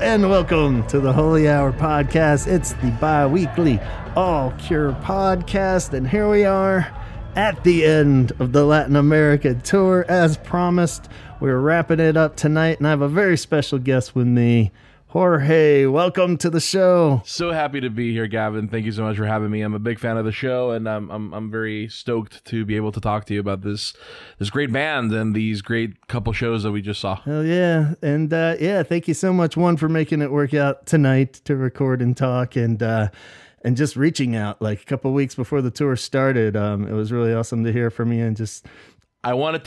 and welcome to the Holy Hour Podcast. It's the bi-weekly All Cure Podcast, and here we are at the end of the Latin America tour. As promised, we're wrapping it up tonight, and I have a very special guest with me. Jorge, welcome to the show. So happy to be here, Gavin. Thank you so much for having me. I'm a big fan of the show, and I'm very stoked to be able to talk to you about this great band and these great couple shows that we just saw. Hell yeah. And thank you so much, one, for making it work out tonight to record and talk, and just reaching out like a couple weeks before the tour started. It was really awesome to hear from you, and just I wanted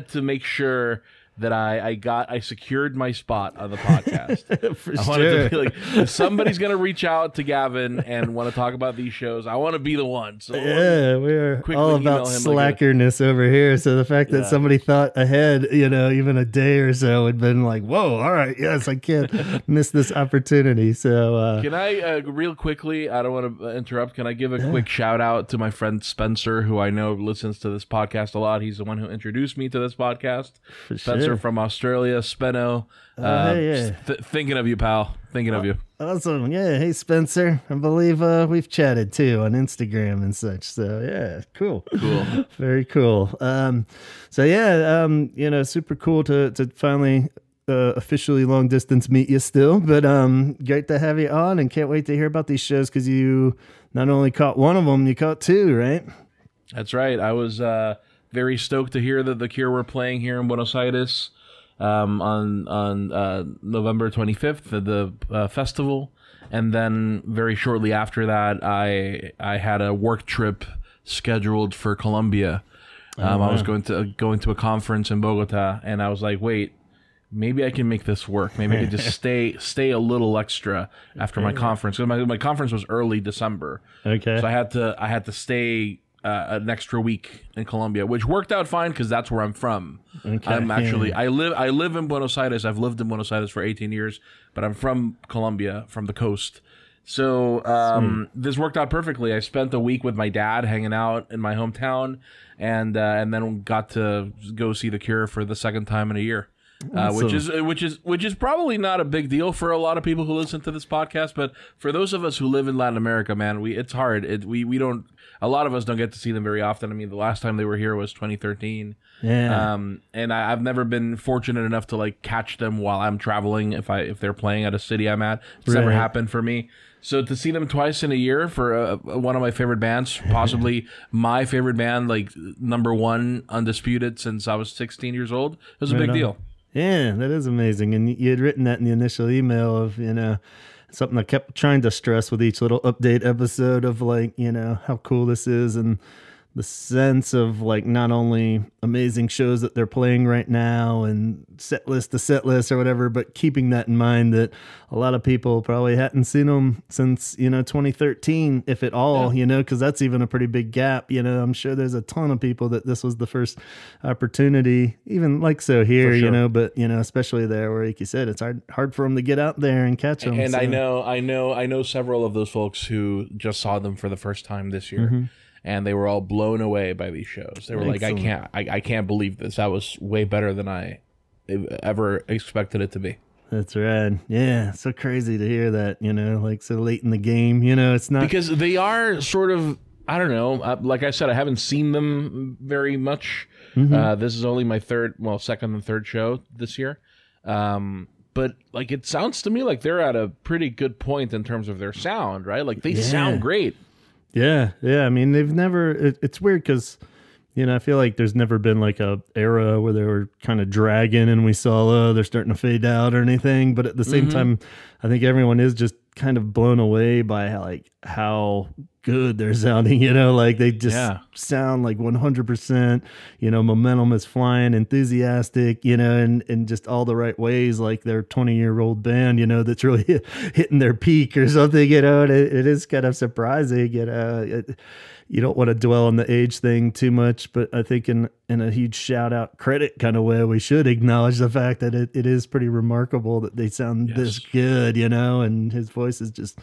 to make sure that I secured my spot on the podcast. For I sure. wanted to be like, if somebody's going to reach out to Gavin and want to talk about these shows, I want to be the one. So yeah, we're all about slackerness over here. So the fact that somebody thought ahead, even a day or so, had been like, whoa, all right, yes, I can't miss this opportunity. So can I, real quickly, I don't want to interrupt, can I give a quick shout out to my friend Spencer, who I know listens to this podcast a lot. He's the one who introduced me to this podcast. Spencer from Australia, Spenno. Thinking of you, pal. Thinking of you. Awesome. Yeah. Hey, Spencer. I believe we've chatted too on Instagram and such. So yeah, cool. Very cool. Super cool to finally officially long distance meet you still, but great to have you on, and can't wait to hear about these shows, because you not only caught one of them, you caught two, right? That's right. I was very stoked to hear that the Cure were playing here in Buenos Aires on November 25th at the festival, and then very shortly after that, I had a work trip scheduled for Colombia. I was going to a conference in Bogotá, and I was like, wait, maybe I can make this work. Maybe I could just stay a little extra after my conference. Because my conference was early December. Okay, so I had to stay an extra week in Colombia, which worked out fine because that's where I'm from. Okay. I live in Buenos Aires. I've lived in Buenos Aires for 18 years, but I'm from Colombia, from the coast. So this worked out perfectly. I spent a week with my dad hanging out in my hometown, and then got to go see the Cure for the second time in a year. Which is probably not a big deal for a lot of people who listen to this podcast, but for those of us who live in Latin America, man, it's hard. We don't. A lot of us don't get to see them very often. I mean, the last time they were here was 2013. Yeah. And I've never been fortunate enough to like catch them while I'm traveling. If they're playing at a city I'm at, it's never happened for me. So to see them twice in a year for one of my favorite bands, possibly my favorite band, like number one undisputed since I was 16 years old, it was a big deal. Yeah, that is amazing. And you had written that in the initial email of, something I kept trying to stress with each little update episode of like, how cool this is, and the sense of like not only amazing shows that they're playing right now and set list to set list or whatever, but keeping that in mind that a lot of people probably hadn't seen them since, 2013, if at all, because that's even a pretty big gap. I'm sure there's a ton of people that this was the first opportunity, even like so here, sure. But, especially there where, like you said, it's hard for them to get out there and catch them. And so. I know several of those folks who just saw them for the first time this year. Mm-hmm. And they were all blown away by these shows. They were Excellent. Like, I can't believe this. That was way better than I ever expected it to be. That's right. Yeah, so crazy to hear that, like so late in the game. It's not... Because they are sort of, I don't know, like I said, I haven't seen them very much. Mm-hmm. This is only my second and third show this year. But like it sounds to me like they're at a pretty good point in terms of their sound, right? Like they sound great. Yeah. I mean, they've never. It's weird because, I feel like there's never been like a era where they were kind of dragging and we saw they're starting to fade out or anything. But at the same time, I think everyone is just kind of blown away by how good they're sounding. Like they just sound like 100%. Momentum is flying, enthusiastic. In just all the right ways. Like they're 20-year-old band. That's really hitting their peak or something. And it is kind of surprising. You don't want to dwell on the age thing too much, but I think in a huge shout out credit kind of way, we should acknowledge the fact that it is pretty remarkable that they sound this good, and his voice is just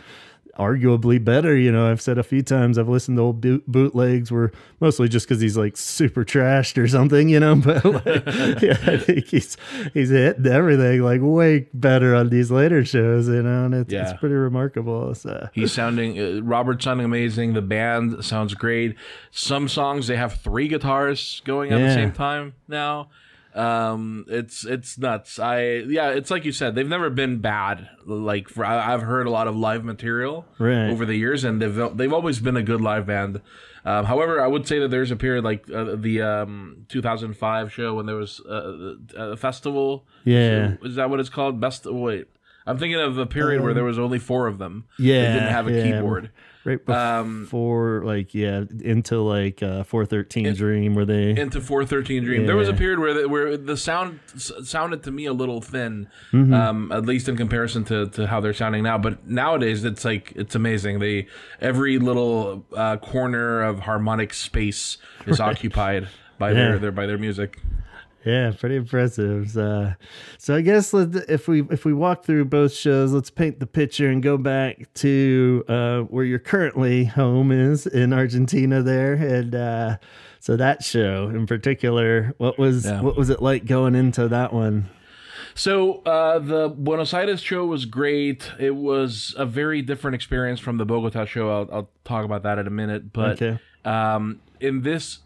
arguably better. I've said a few times I've listened to old bootlegs were mostly just because he's like super trashed or something, but like, yeah, I think he's hitting everything like way better on these later shows, and it's pretty remarkable. So he's sounding Robert's sounding amazing. The band sounds great. Some songs they have 3 guitars going at the same time now. It's nuts. It's like you said, they've never been bad. Like I've heard a lot of live material over the years, and they've always been a good live band. However, I would say that there's a period like the 2005 show when there was a festival. Yeah, is that what it's called? Wait, I'm thinking of a period where there was only 4 of them. Yeah, they didn't have a keyboard. Right before, into 413 Dream, where they into 413 Dream. There was a period where the sound sounded to me a little thin, at least in comparison to how they're sounding now. But nowadays, it's amazing. Every little corner of harmonic space is occupied by their music. Yeah, pretty impressive. So I guess if we walk through both shows, let's paint the picture and go back to where your currently home is in Argentina there. And so that show in particular, what was it like going into that one? So the Buenos Aires show was great. It was a very different experience from the Bogotá show. I'll talk about that in a minute. But in this,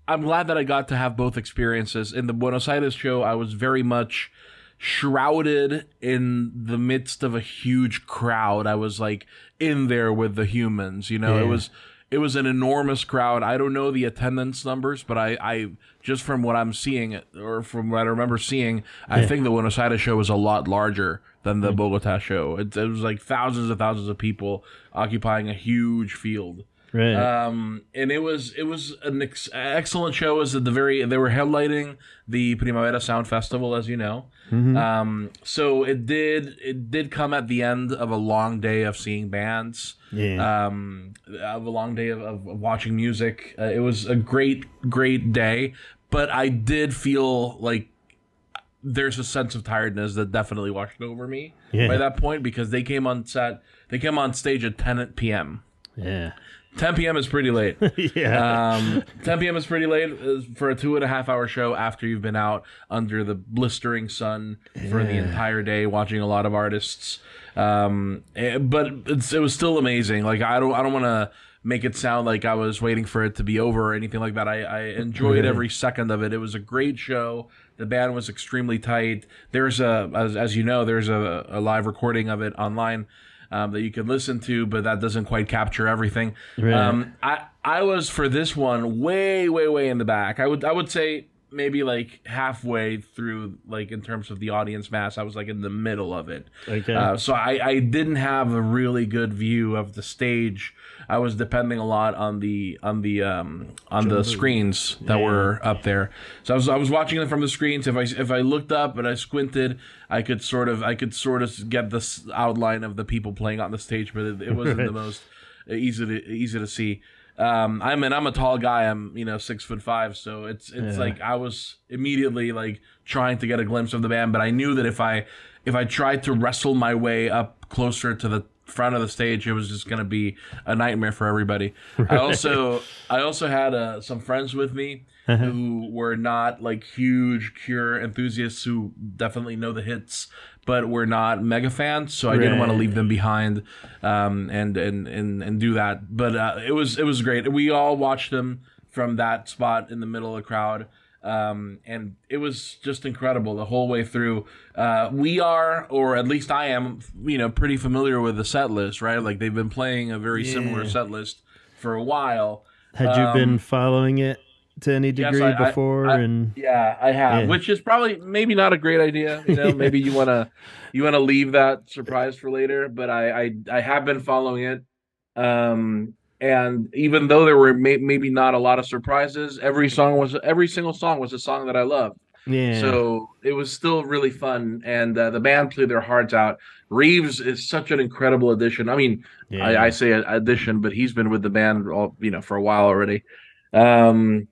I'm glad that I got to have both experiences. In the Buenos Aires show, I was very much shrouded in the midst of a huge crowd. I was like in there with the humans, It was an enormous crowd. I don't know the attendance numbers, but I just from what I'm seeing, or from what I remember seeing, I think the Buenos Aires show was a lot larger than the Bogotá show. It was like thousands and thousands of people occupying a huge field. Right. And it was an excellent show. They were headlining the Primavera Sound Festival, as you know. So it did come at the end of a long day of seeing bands. Of a long day of watching music. It was a great day, but I did feel like there's a sense of tiredness that definitely washed over me by that point, because they came on stage at 10 p.m. 10 p.m. is pretty late. 10 p.m. is pretty late for a 2.5 hour show after you've been out under the blistering sun for the entire day watching a lot of artists. But it was still amazing. Like I don't want to make it sound like I was waiting for it to be over or anything like that. I enjoyed every second of it. It was a great show. The band was extremely tight. There's as you know, there's a live recording of it online that you can listen to, but that doesn't quite capture everything. I was, for this one, way in the back. I would say maybe like halfway through, like in terms of the audience mass. I was like in the middle of it. So I didn't have a really good view of the stage. I was depending a lot on the screens that were up there. So I was watching it from the screens. If I looked up and I squinted, I could sort of get the outline of the people playing on the stage, but it wasn't the most easy to see. I'm a tall guy. I'm 6'5", so it's like I was immediately like trying to get a glimpse of the band, but I knew that if I tried to wrestle my way up closer to the front of the stage, it was just going to be a nightmare for everybody. I also had some friends with me who were not like huge Cure enthusiasts, who definitely know the hits, but were not mega fans. So I didn't want to leave them behind, and do that. But it was great. We all watched them from that spot in the middle of the crowd. And it was just incredible the whole way through. We are, or at least I am, pretty familiar with the set list, right? Like they've been playing a very similar set list for a while. Had you been following it to any degree before? I have, which is probably maybe not a great idea. Maybe you wanna leave that surprise for later. But I have been following it. And even though there were maybe not a lot of surprises, every single song was a song that I loved. So it was still really fun, and the band played their hearts out. Reeves is such an incredible addition. I mean, I say addition, but he's been with the band for a while already. And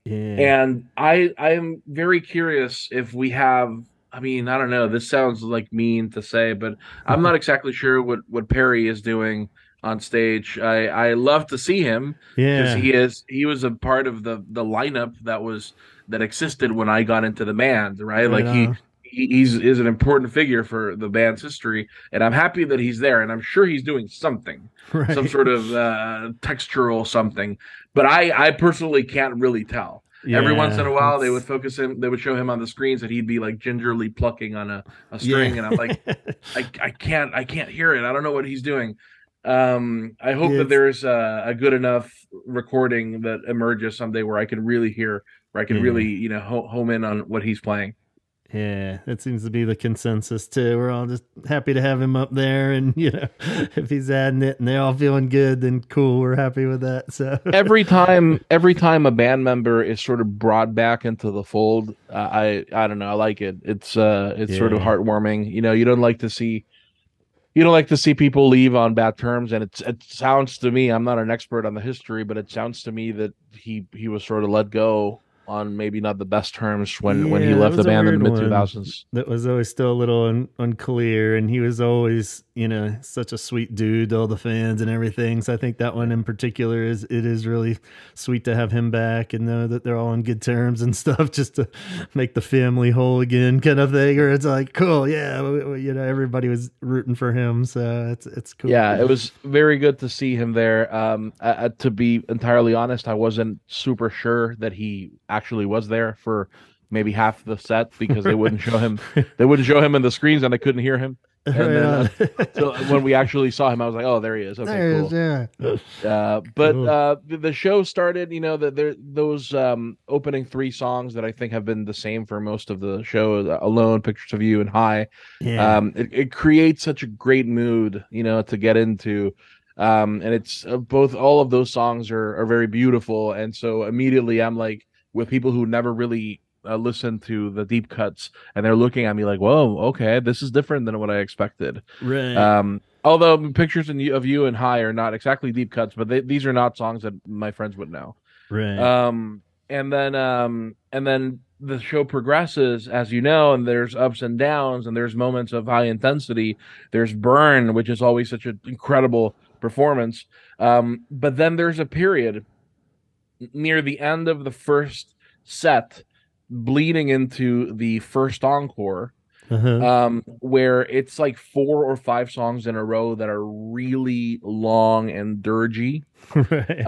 I'm very curious if we have. I mean, I don't know. This sounds like mean to say, but I'm not exactly sure what Perry is doing on stage. I love to see him because Yeah, he was a part of the lineup that existed when I got into the band, right? right Like on. he's is an important figure for the band's history, and I'm happy that he's there, and I'm sure he's doing something, some Right. sort of textural something, but I personally can't really tell. Every once in Yeah, a while, it's they would show him on the screens, and he'd be like gingerly plucking on a string, and I'm like, I can't hear it. I don't know what he's doing. I hope that it's there's a good enough recording that emerges someday where I can really hear, where I can really, yeah. home in on what he's playing. Yeah, that seems to be the consensus too. We're all just happy to have him up there, and if he's adding it and they're all feeling good, then cool. We're happy with that. So Every time a band member is sort of brought back into the fold, I don't know, I like it. It's sort of yeah, heartwarming. You don't like to see people leave on bad terms, and it sounds to me, I'm not an expert on the history, but it sounds to me that he was sort of let go on maybe not the best terms when he yeah, that left the was a band in the weird mid one. 2000s. That was always still a little unclear, and he was always, such a sweet dude to all the fans and everything. So I think that one in particular is really sweet to have him back and know that they're all on good terms and stuff, just to make the family whole again, kind of thing. Or it's like, cool, yeah, everybody was rooting for him, so it's cool. Yeah, it was very good to see him there. To be entirely honest, I wasn't super sure that he actually was there for maybe half the set because they wouldn't show him. They wouldn't show him in the screens, and I couldn't hear him. And Right then on. so when we actually saw him, I was like, "Oh, there he is. Okay, There it is, cool." yeah. But Cool. the show started. That there those opening three songs that I think have been the same for most of the show: "Alone," "Pictures of You," and "High." Yeah. It creates such a great mood, to get into. And it's both all of those songs are very beautiful, and so immediately I'm like with people who never really listen to the deep cuts, and they're looking at me like, "Whoa, okay, this is different than what I expected." Right. Although pictures of you and High are not exactly deep cuts, but these are not songs that my friends would know. Right. And then the show progresses, as you know, and there's ups and downs, and there's moments of high intensity. There's Burn, which is always such an incredible performance. But then there's a period near the end of the first set, bleeding into the first encore, Uh-huh. where it's like four or five songs in a row that are really long and dirgy. Right.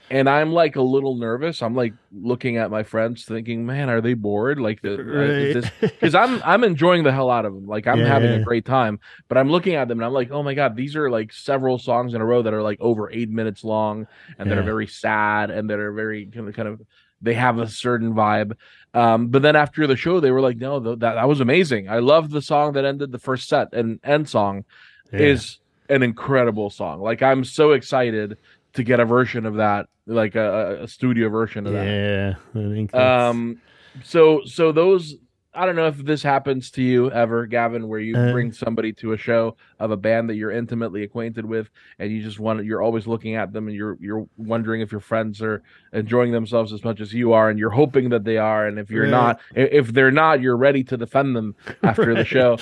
And I'm like a little nervous. I'm like looking at my friends, thinking, "Man, are they bored? Like, is Right. this?" Because I'm enjoying the hell out of them. Like, I'm having a Yeah. great time. But I'm looking at them and I'm like, "Oh my god, these are like several songs in a row that are like over 8 minutes long, and that are Yeah. very sad, and that are very kind of they have a certain vibe." But then after the show, they were like, "No, that was amazing. I love the song that ended the first set, and end song Yeah. is an incredible song. Like, I'm so excited to get a version of that, like a studio version of that." Yeah. I think that's Um, so those, I don't know if this happens to you ever, Gavin, where you uh bring somebody to a show of a band that you're intimately acquainted with, and you're always looking at them, and you're wondering if your friends are enjoying themselves as much as you are, and you're hoping that they are, and if you're right. not, if they're not, you're ready to defend them after the Right. show.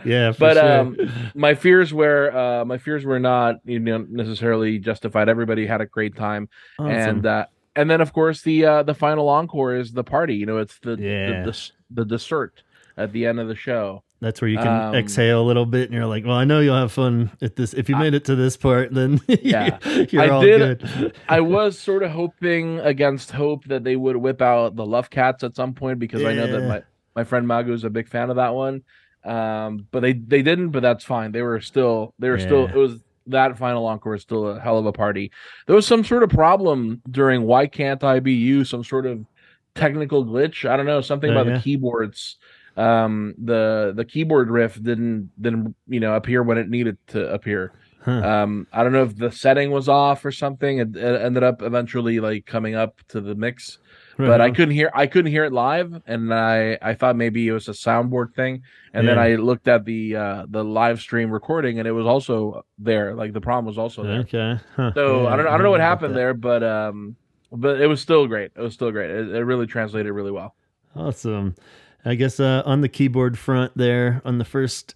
Yeah, for But sure. my fears were not, necessarily justified. Everybody had a great time, and Awesome. uh, and then of course the final encore is the party. It's Yeah. the dessert at the end of the show. That's where you can Um, exhale a little bit and you're like, well, I know you'll have fun at this. If you I, made it to this part, then yeah, I you're all did. good. I was sort of hoping against hope that they would whip out the Love Cats at some point, because I know that Yeah. my friend Magu is a big fan of that one. But they didn't. But that's fine. They were still. It Yeah. was that final encore is still a hell of a party. There was some sort of problem during "Why Can't I Be You?" Some sort of technical glitch. I don't know, something Oh, about the yeah. keyboards. The keyboard riff didn't appear when it needed to appear. Huh. I don't know if the setting was off or something. It ended up eventually like coming up to the mix, Right but I on. couldn't hear it live, and I thought maybe it was a soundboard thing. And then Yeah. I looked at the live stream recording, and it was also there. Like, the problem was also there. Okay. Huh. So Yeah. I I don't know don't know what about happened that. there, but it was still great. It was still great. It really translated really well. Awesome. I guess on the keyboard front there, on the first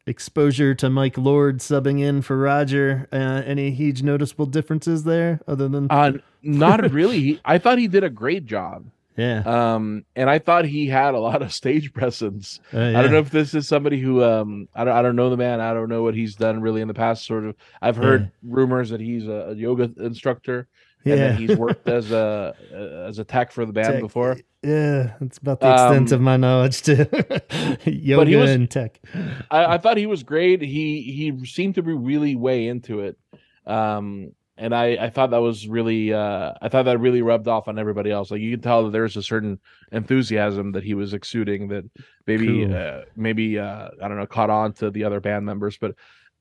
exposure to Mike Lord subbing in for Roger. Any huge noticeable differences there other than not really. I thought he did a great job. Yeah. And I thought he had a lot of stage presence. Yeah. I don't know if this is somebody who I don't know the man. I don't know what he's done really in the past. Sort of, I've heard rumors that he's a yoga instructor. And that he's worked as a tech for the band before. Yeah, that's about the extent of my knowledge too. Yoga and tech. I thought he was great. He seemed to be really way into it. And I thought that was really I thought that really rubbed off on everybody else. Like you could tell that there's a certain enthusiasm that he was exuding that maybe I don't know, caught on to the other band members. But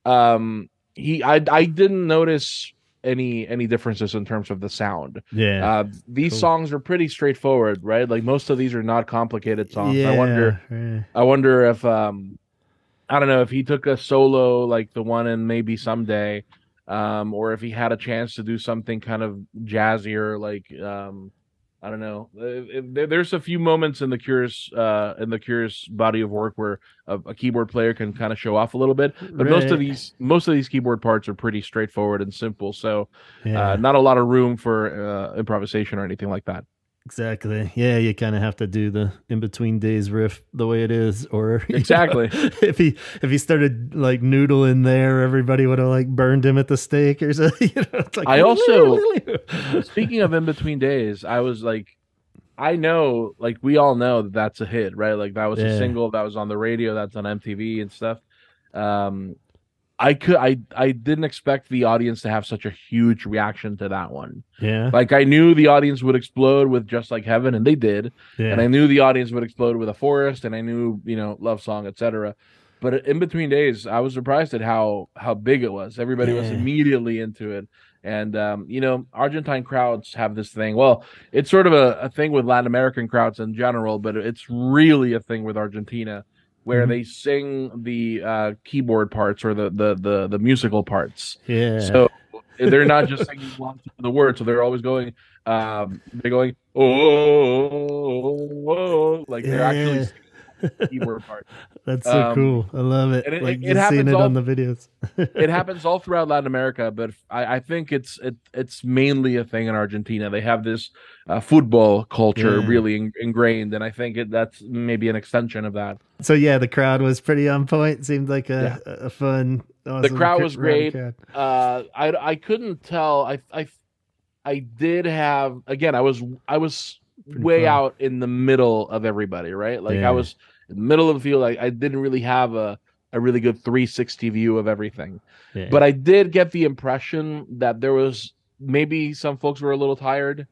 I didn't notice any differences in terms of the sound. These songs are pretty straightforward, right? Like most of these are not complicated songs. I wonder if I don't know if he took a solo like the one in Maybe Someday, or if he had a chance to do something kind of jazzier, like I don't know. There's a few moments in the Cure's body of work where a keyboard player can kind of show off a little bit, but most of these keyboard parts are pretty straightforward and simple. So not a lot of room for improvisation or anything like that. Exactly. Yeah, you kind of have to do the in between days riff the way it is, or exactly. If he started like noodling there, everybody would have like burned him at the stake or something. It's like, I also, speaking of in between days, I was like, I know, like we all know that that's a hit, right? Like that was a single that was on the radio, that's on MTV and stuff. I didn't expect the audience to have such a huge reaction to that one. Yeah. Like I knew the audience would explode with Just Like Heaven, and they did. Yeah. And I knew the audience would explode with A Forest, and I knew, Love Song, etc. But in between days, I was surprised at how big it was. Everybody was immediately into it. And Argentine crowds have this thing. Well, it's sort of a thing with Latin American crowds in general, but it's really a thing with Argentina, where they sing the keyboard parts or the musical parts. Yeah. So they're not just singing along to the words. So they're always going, oh, like they're actually singing the keyboard part. That's so cool. I love it. And like it happens seeing it on the videos. It happens all throughout Latin America, but I think it's mainly a thing in Argentina. They have this football culture really ingrained, and I think that's maybe an extension of that. So yeah, the crowd was pretty on point. Seemed like a fun. Awesome the crowd was great. Crowd. I couldn't tell. I did have, again, I was pretty way fun. Out in the middle of everybody, right? Like I was in the middle of the field. I didn't really have a really good 360 view of everything. Yeah. But I did get the impression that there was maybe some folks were a little tired.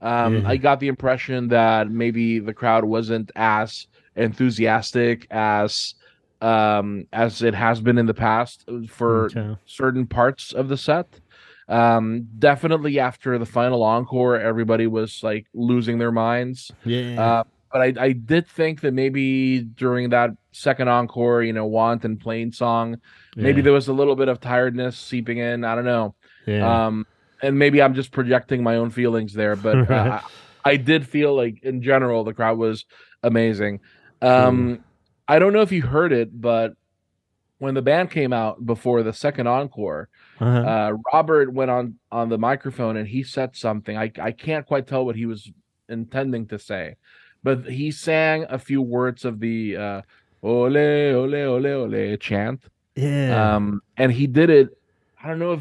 I got the impression that maybe the crowd wasn't as enthusiastic as it has been in the past for certain parts of the set. Definitely after the final encore, everybody was like losing their minds. But I did think that maybe during that second encore, Want and Plain song, maybe there was a little bit of tiredness seeping in. I don't know. And maybe I'm just projecting my own feelings there, but I did feel like in general the crowd was amazing. I don't know if you heard it, but when the band came out before the second encore, Robert went on the microphone and he said something. I can't quite tell what he was intending to say, but he sang a few words of the ole, ole, ole, ole chant. And he did it. I don't know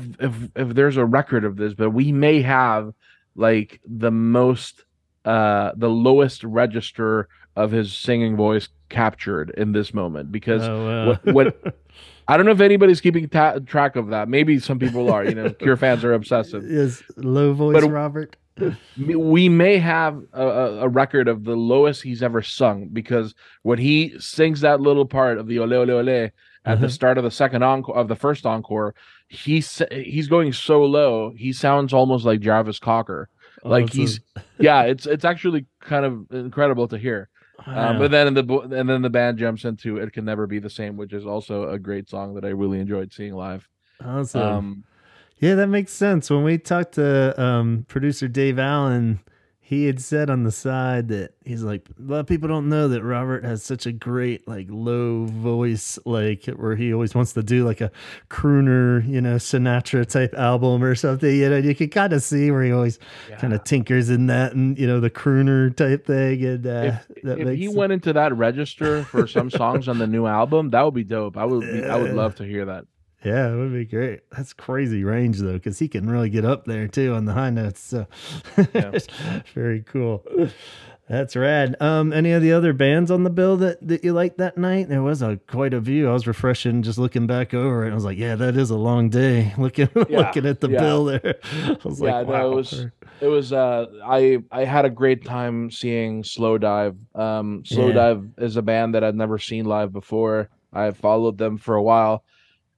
if there's a record of this, but we may have like the lowest register of his singing voice captured in this moment, because what I don't know if anybody's keeping track of that. Maybe some people are. Cure fans are obsessive. Is low voice Robert? We may have a record of the lowest he's ever sung, because when he sings that little part of the ole ole ole at the start of the second encore, of the first encore, he's going so low, he sounds almost like Jarvis Cocker. Like it's actually kind of incredible to hear. But then the band jumps into It Can Never Be the Same, which is also a great song that I really enjoyed seeing live. Awesome. Yeah, that makes sense. When we talked to producer Dave Allen, he had said on the side that he's like, a lot of people don't know that Robert has such a great like low voice, like where he always wants to do like a crooner, Sinatra type album or something. You can kind of see where he always kind of tinkers in that, and the crooner type thing. And if he went into that register for some songs on the new album, that would be dope. I would love to hear that. Yeah, it would be great. That's crazy range though, because he can really get up there too on the high notes. So very cool. That's rad. Any of the other bands on the bill that you liked that night? There was quite a few. I was refreshing, just looking back over it. I was like, yeah, that is a long day looking at the bill there. I was like, wow. No, it was. I had a great time seeing Slow Dive. Dive is a band that I'd never seen live before. I followed them for a while.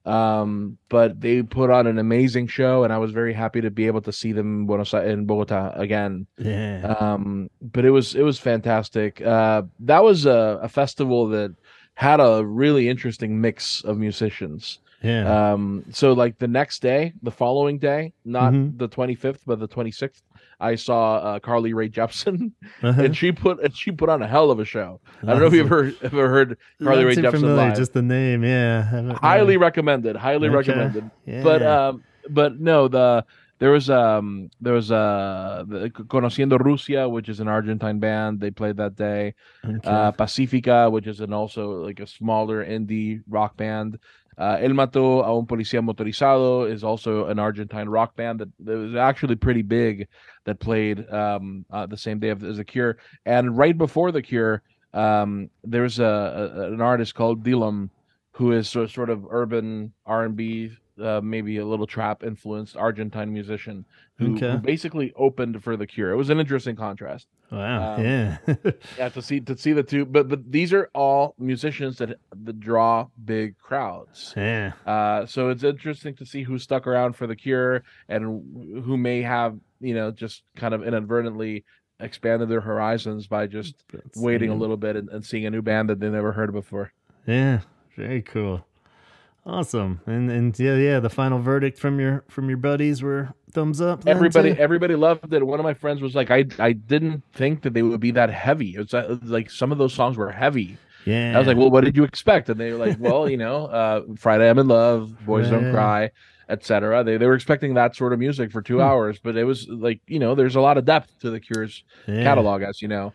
But they put on an amazing show, and I was very happy to be able to see them in Bogotá again. But it was fantastic. That was a festival that had a really interesting mix of musicians. So like the next day, the following day, not the 25th but the 26th, I saw Carly Rae Jepsen, and she put on a hell of a show. I don't know if you've ever heard Carly Rae Jepsen live. Just the name, highly recommended. Yeah. But no, there was Conociendo Rusia, which is an Argentine band. They played that day. Pacifica, which is also like a smaller indie rock band. El Mató a un Policía Motorizado is also an Argentine rock band that was actually pretty big, that played the same day as The Cure. And right before The Cure, there's an artist called Dylan, who is sort of urban R&B, maybe a little trap influenced Argentine musician who basically opened for The Cure. It was an interesting contrast. Wow. To see the two, but these are all musicians that draw big crowds. So it's interesting to see who stuck around for The Cure and who may have just kind of inadvertently expanded their horizons by just waiting a little bit and seeing a new band that they never heard before. Very cool. Awesome. And the final verdict from your buddies were thumbs up. Everybody loved it. One of my friends was like, I didn't think that they would be that heavy. It's like some of those songs were heavy. I was like, well, what did you expect? And they were like, well, Friday I'm in Love, Boys Don't Cry, etc. They were expecting that sort of music for 2 hours, but it was like, there's a lot of depth to The Cure's catalog, as you know.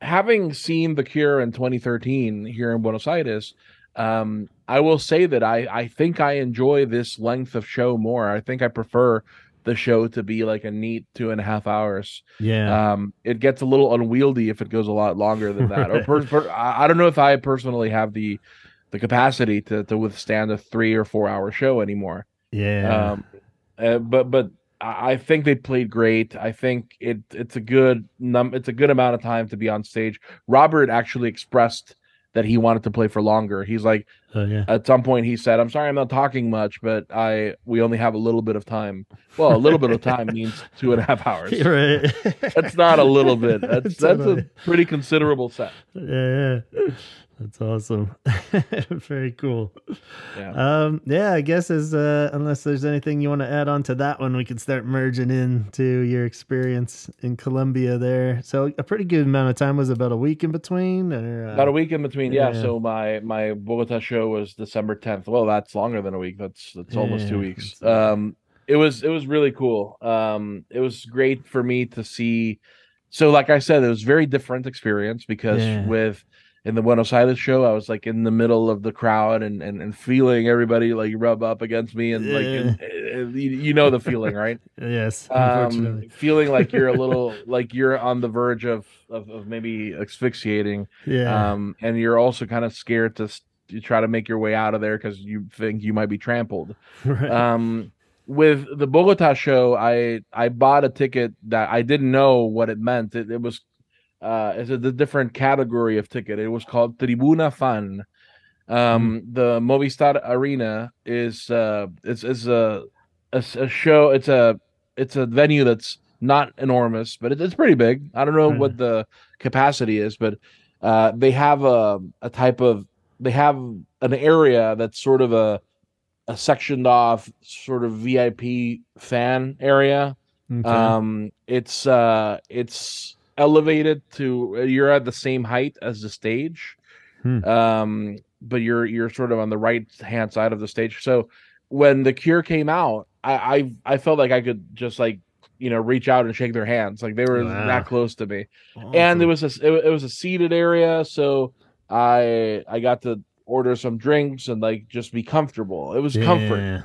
Having seen The Cure in 2013 here in Buenos Aires, I will say that I think I enjoy this length of show more. I think I prefer the show to be like a neat 2.5 hours. It gets a little unwieldy if it goes a lot longer than that. I don't know if I personally have the capacity to withstand a 3 or 4 hour show anymore. But I think they played great. I think it's a good amount of time to be on stage. Robert actually expressed that he wanted to play for longer. He's like, at some point he said, "I'm sorry I'm not talking much, but we only have a little bit of time." Well, a little bit of time means 2.5 hours. Right. That's not a little bit. That's a pretty considerable set. That's awesome. Very cool. I guess unless there's anything you want to add on to that one, we can start merging into your experience in Colombia there. So a pretty good amount of time. Was about a week in between? About a week in between, So my Bogota show was December 10th. Well, that's longer than a week. That's almost 2 weeks. It was really cool. It was great for me to see. So like I said, it was a very different experience because in the Buenos Aires show, I was like in the middle of the crowd and feeling everybody like rub up against me and the feeling, right? Yes. Feeling like you're a little like you're on the verge of maybe asphyxiating. And you're also kind of scared to try to make your way out of there because you think you might be trampled. Right. With the Bogota show, I bought a ticket that I didn't know what it meant. It was it's a different category of ticket. It was called Tribuna Fan. The Movistar Arena is it's a show. It's a venue that's not enormous, but it's pretty big. I don't know what the capacity is, but they have they have an area that's sort of a sectioned off sort of VIP fan area Okay. It's elevated to you're at the same height as the stage. Hmm. But you're sort of on the right hand side of the stage. So when The Cure came out, I felt like I could just like reach out and shake their hands, like they were that Wow. close to me. And Awesome. it was a seated area, so I got to order some drinks and like just be comfortable. It was comfort. Yeah.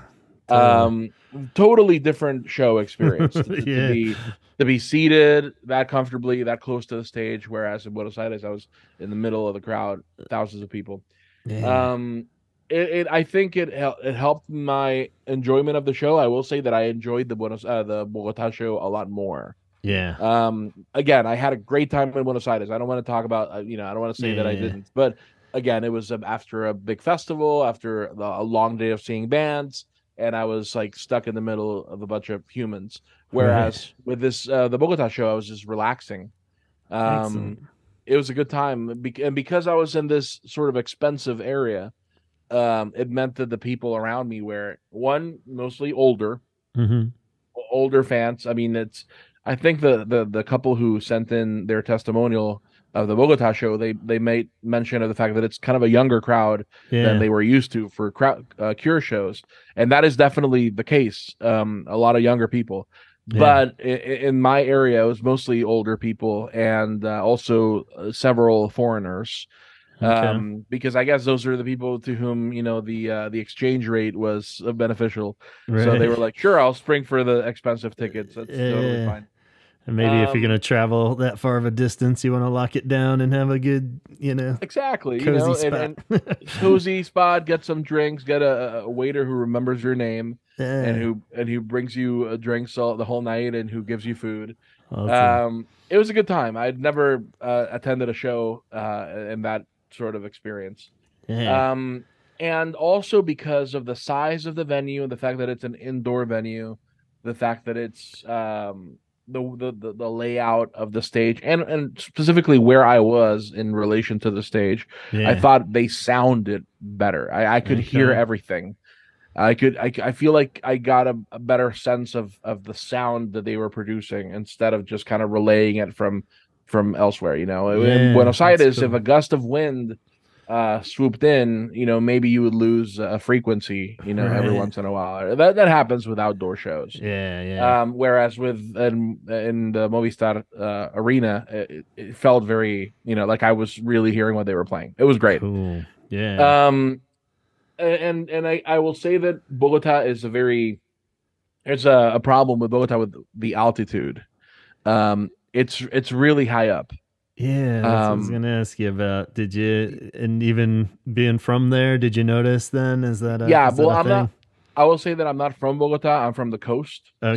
Totally. Um, totally different show experience Yeah. to be seated that comfortably, that close to the stage. Whereas in Buenos Aires, I was in the middle of the crowd, thousands of people. Yeah. Um, I think it helped my enjoyment of the show. I will say that I enjoyed the Bogota show a lot more. Yeah. Again, I had a great time in Buenos Aires. I don't want to talk about I don't want to say that I Yeah. didn't, but again, it was after a big festival, after a long day of seeing bands, and I was like stuck in the middle of a bunch of humans. Right. Whereas with this the Bogota show, I was just relaxing. Excellent. It was a good time, and because I was in this sort of expensive area, it meant that the people around me were one mostly Hmm. older fans. I mean, I think the couple who sent in their testimonial of the Bogota show, they made mention of the fact that it's kind of a younger crowd than Yeah. they were used to for Cure shows, and that is definitely the case. A lot of younger people, Yeah. but in my area, it was mostly older people and also several foreigners. Okay. Because I guess those are the people to whom the exchange rate was beneficial, so they Right. were like, "Sure, I'll spring for the expensive tickets. That's totally Yeah. fine." And maybe if you're Um, gonna travel that far of a distance, you want to lock it down and have a good, exactly, cozy and spot. cozy spot, get some drinks, get a waiter who remembers your name and Yeah. who brings you drinks the whole night and who gives you food. Awesome. It was a good time. I'd never attended a show in that sort of experience. Yeah. Um, and also because of the size of the venue and the fact that it's an indoor venue, the fact that it's the layout of the stage and specifically where I was in relation to the stage, I Yeah. thought they sounded better. I could hear Okay. everything. I feel like I got a better sense of the sound that they were producing instead of just kind of relaying it from elsewhere. In Yeah. Buenos That's Aires, if cool. a gust of wind swooped in, maybe you would lose a frequency, every Right. once in a while. That happens with outdoor shows. Yeah. Yeah. Whereas in the Movistar arena, it felt very, like I was really hearing what they were playing. It was great. Cool. Yeah. Um, and I will say that Bogota is there's a problem with Bogota with the altitude. It's really high up. Yeah, that's what I was Um, gonna ask you about. Did you, and even being from there, did you notice then? yeah, Is that well, a thing? I will say that I'm not from Bogota. I'm from the coast. Okay.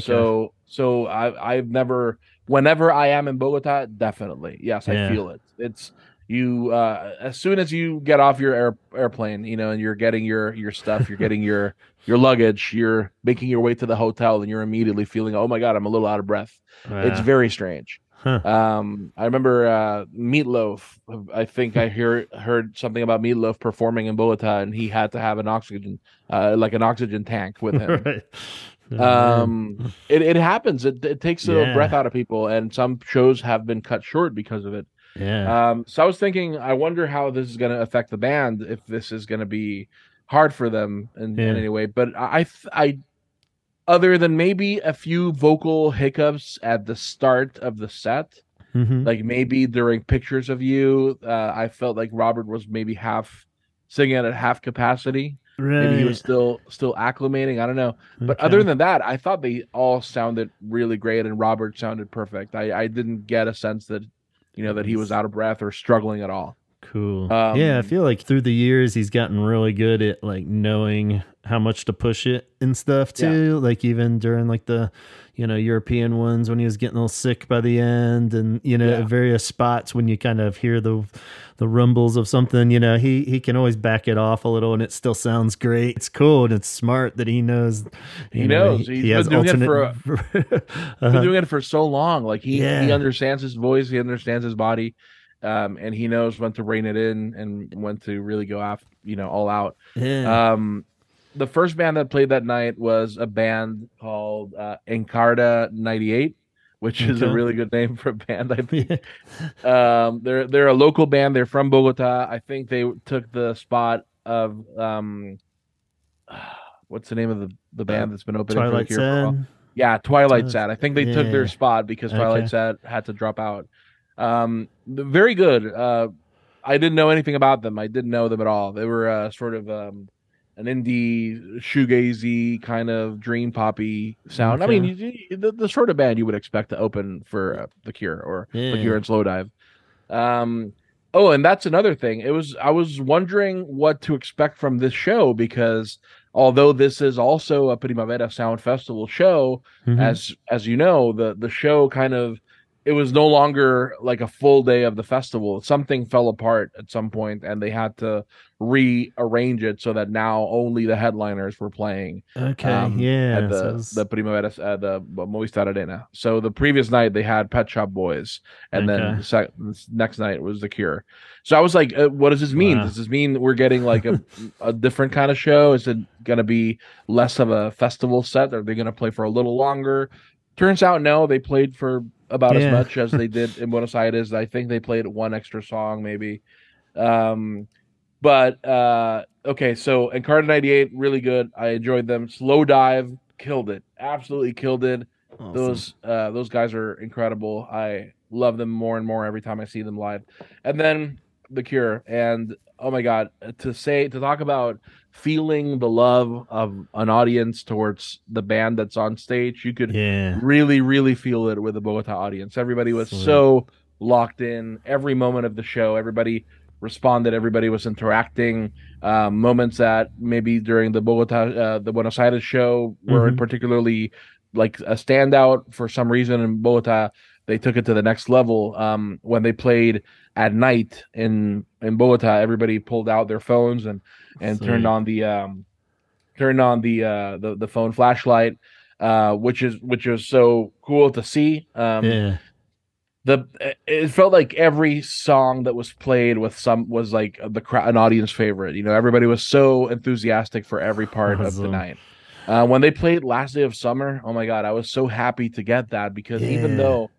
So I've never, whenever I am in Bogota, definitely. Yes, I Yeah. feel it. It's you as soon as you get off your airplane, and you're getting your stuff, you're getting your luggage, you're making your way to the hotel and you're immediately feeling, "Oh my God, I'm a little out of breath." It's Wow. very strange. Huh. I remember Meatloaf. I think I heard something about Meatloaf performing in Bogota, and he had to have an oxygen tank with him. Right. Oh man. It happens. It takes a breath Yeah. out of people, and some shows have been cut short because of it. Yeah. So I was thinking, I wonder how this is going to affect the band, if this is going to be hard for them in Yeah. any way. But other than maybe a few vocal hiccups at the start of the set, Mm-hmm. like maybe during Pictures of You, I felt like Robert was maybe half singing at half capacity. Maybe he was Right. still acclimating. I don't know. But other Okay. than that, I thought they all sounded really great, and Robert sounded perfect. I didn't get a sense that It that he was was out of breath or struggling at all. cool. Yeah, I Um, feel like through the years he's gotten really good at like knowing how much to push it and stuff yeah, too. Like even during like the, European ones when he was getting a little sick by the end, and at yeah. various spots when you kind of hear the rumbles of something, he can always back it off a little and it still sounds great. It's cool and it's smart that he knows, He knows. he He's has been doing it alternate. for been uh, doing it for so long. Like he yeah. understands his voice, he understands his body, and he knows when to rein it in and when to really go off, all out. Yeah. Um, the first band that played that night was a band called Encarta 98, which is a really good name for a band, I think. They're a local band. They're from Bogotá. I think they took the spot of what's the name of the band that's been opening Twilight for the Cure for a while? Yeah, Twilight Sad. I think they took their spot because Twilight Sad had to drop out. Very good. I didn't know anything about them. I didn't know them at all. They were sort of an indie shoegazy kind of dream poppy sound. I mean, the sort of band you would expect to open for The Cure or The Cure and Slowdive. Oh, and that's another thing. I was wondering what to expect from this show because although this is also a Primavera Sound Festival show, as you know, the show kind of it was no longer like a full day of the festival. Something fell apart at some point, and they had to rearrange it so that now only the headliners were playing. At the Primavera, the Movistar Arena. So the previous night they had Pet Shop Boys, and then next night was The Cure. So I was like, what does this mean? Does this mean we're getting like a different kind of show? Is it going to be less of a festival set? Are they going to play for a little longer? Turns out, no, they played for about as much as they did in Buenos Aires. I think they played one extra song, maybe. Okay, so Encarta 98, really good. I enjoyed them. Slowdive, killed it. Absolutely killed it. Awesome. Those guys are incredible. I love them more and more every time I see them live. And then The Cure, and oh my God, to talk about feeling the love of an audience towards the band that's on stage, you could really, really feel it with the Bogota audience. Everybody was so locked in. Every moment of the show, everybody responded. Everybody was interacting. Moments that maybe during the Buenos Aires show weren't particularly like a standout for some reason in Bogota. They took it to the next level. When they played at night in Bogota, everybody pulled out their phones and turned on the phone flashlight, which is so cool to see. It felt like every song that was played was like an audience favorite. You know, everybody was so enthusiastic for every part of the night. When they played Last Day of Summer, oh my God, I was so happy to get that because even though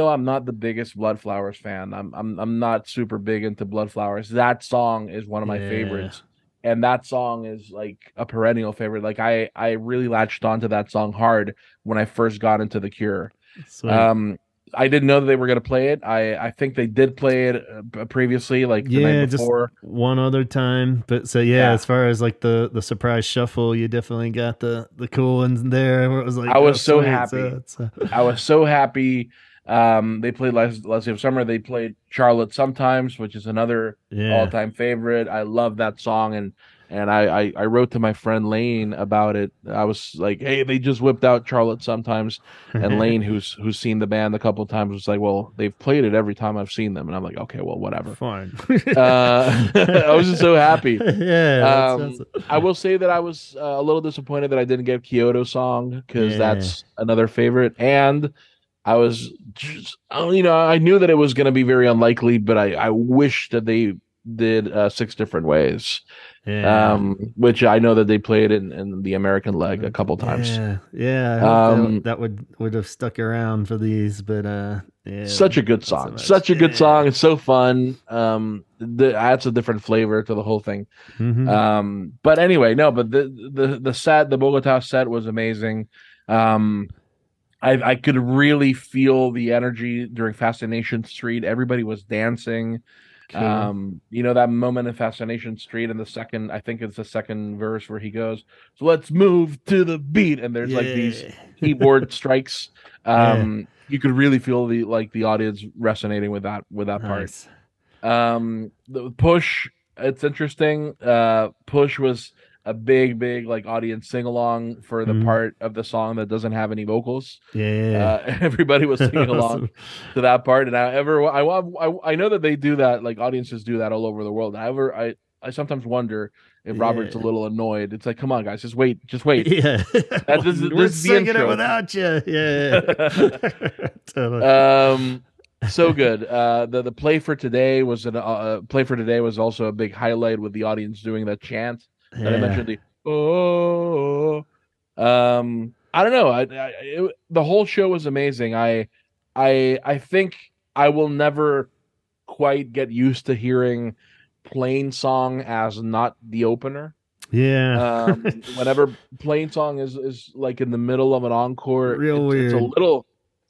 I'm not the biggest Bloodflowers fan, I'm not super big into Bloodflowers. That song is one of my favorites, and that song is like a perennial favorite. Like I really latched onto that song hard when I first got into The Cure. Sweet. I didn't know that they were going to play it. I think they did play it previously, like the night before. Just one other time. But so as far as like the surprise shuffle, you definitely got the cool ones there. Where it was like I was so happy. I was so happy. They played Last Day of Summer. They played Charlotte Sometimes, which is another all-time favorite. I love that song, and I wrote to my friend Lane about it. I was like, hey, they just whipped out Charlotte Sometimes, and Lane, who's seen the band a couple of times, was like, well, they've played it every time I've seen them, and I'm like, okay, well, whatever. Fine. I was just so happy. I will say that I was a little disappointed that I didn't get Kyoto Song because that's another favorite, and I was just, I knew that it was going to be very unlikely, but I wish that they did 6 Different Ways, which I know that they played in the American leg a couple times. I hope that would have stuck around for these, but such a good song, such a good song. It's so fun. Adds a different flavor to the whole thing. But anyway, but the Bogota set was amazing. I could really feel the energy during Fascination Street. Everybody was dancing. Cool. That moment in Fascination Street in the second, I think it's the second verse where he goes, so let's move to the beat. And there's like these keyboard strikes. You could really feel the audience resonating with that part. The Push, it's interesting. Push was a big like audience sing along for the part of the song that doesn't have any vocals. Everybody was singing along to that part, and I know that they do that, like audiences do that all over the world. However, I sometimes wonder if Robert's a little annoyed. It's like, come on, guys, just wait. We're singing it without you. Totally. So good. The play for today was also a big highlight with the audience doing that chant that I mentioned. oh. I don't know. The whole show was amazing. I think I will never quite get used to hearing Plain Song as not the opener. Yeah. Whenever Plain Song is like in the middle of an encore, Real weird. It's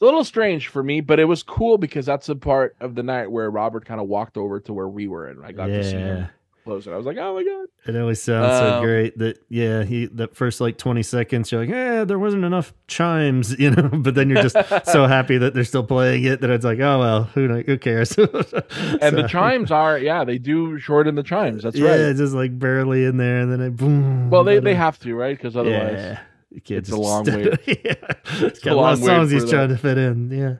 a little strange for me, but it was cool because that's the part of the night where Robert kind of walked over to where we were and I got to see him close it. I was like, oh my God. It always sounds so great that, that first like 20 seconds, you're like, there wasn't enough chimes, but then you're just so happy that they're still playing it that it's like, oh, well, who cares? And the chimes are, they do shorten the chimes. That's right. Yeah, just like barely in there and then it boom. Well, they have to, right? Because otherwise it's a long way. It's got a lot of songs he's trying to fit in. Yeah.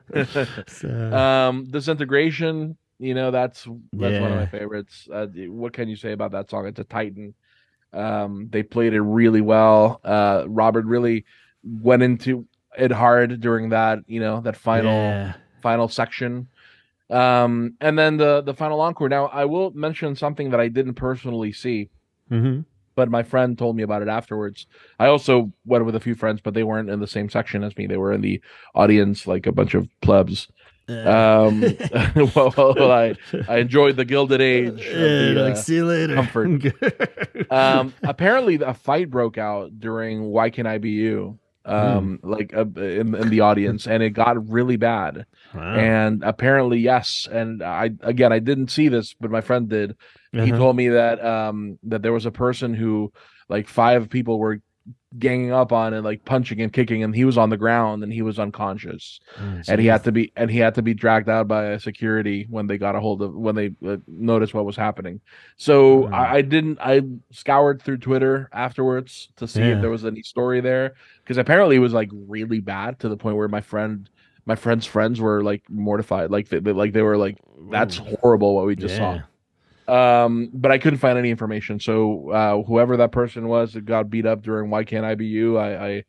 So. Disintegration. That's one of my favorites. What can you say about that song? It's a titan. They played it really well. Robert really went into it hard during that, that final section. And then the final encore. Now, I will mention something that I didn't personally see, but my friend told me about it afterwards. I also went with a few friends, but they weren't in the same section as me. They were in the audience, like a bunch of plebs. Well, I enjoyed the Gilded Age. See you later. Comfort. Apparently, a fight broke out during Why Can't I Be You? Like in the audience, and it got really bad. Wow. And apparently, yes. And I didn't see this, but my friend did. He told me that that there was a person who, like, 5 people were ganging up on and like punching and kicking, and he was on the ground and he was unconscious, and he had to be dragged out by a security when they got a hold of when they noticed what was happening. So I scoured through Twitter afterwards to see if there was any story there, because apparently it was like really bad to the point where my friend's friends were like mortified, like they were like, that's horrible what we just saw. But I couldn't find any information. So whoever that person was that got beat up during Why Can't I Be You, I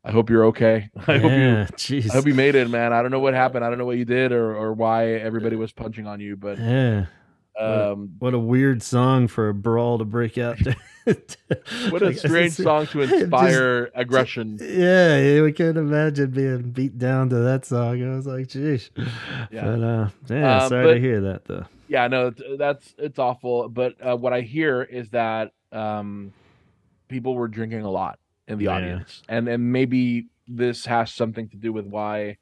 hope you're okay. I hope you made it, man. I don't know what happened. I don't know what you did or why everybody was punching on you, but what a weird song for a brawl to break out. What a strange song to inspire aggression. Yeah, we can't imagine being beat down to that song. I was like, geez. Yeah. But sorry to hear that, though. Yeah, no, it's awful. But what I hear is that people were drinking a lot in the audience, and maybe this has something to do with why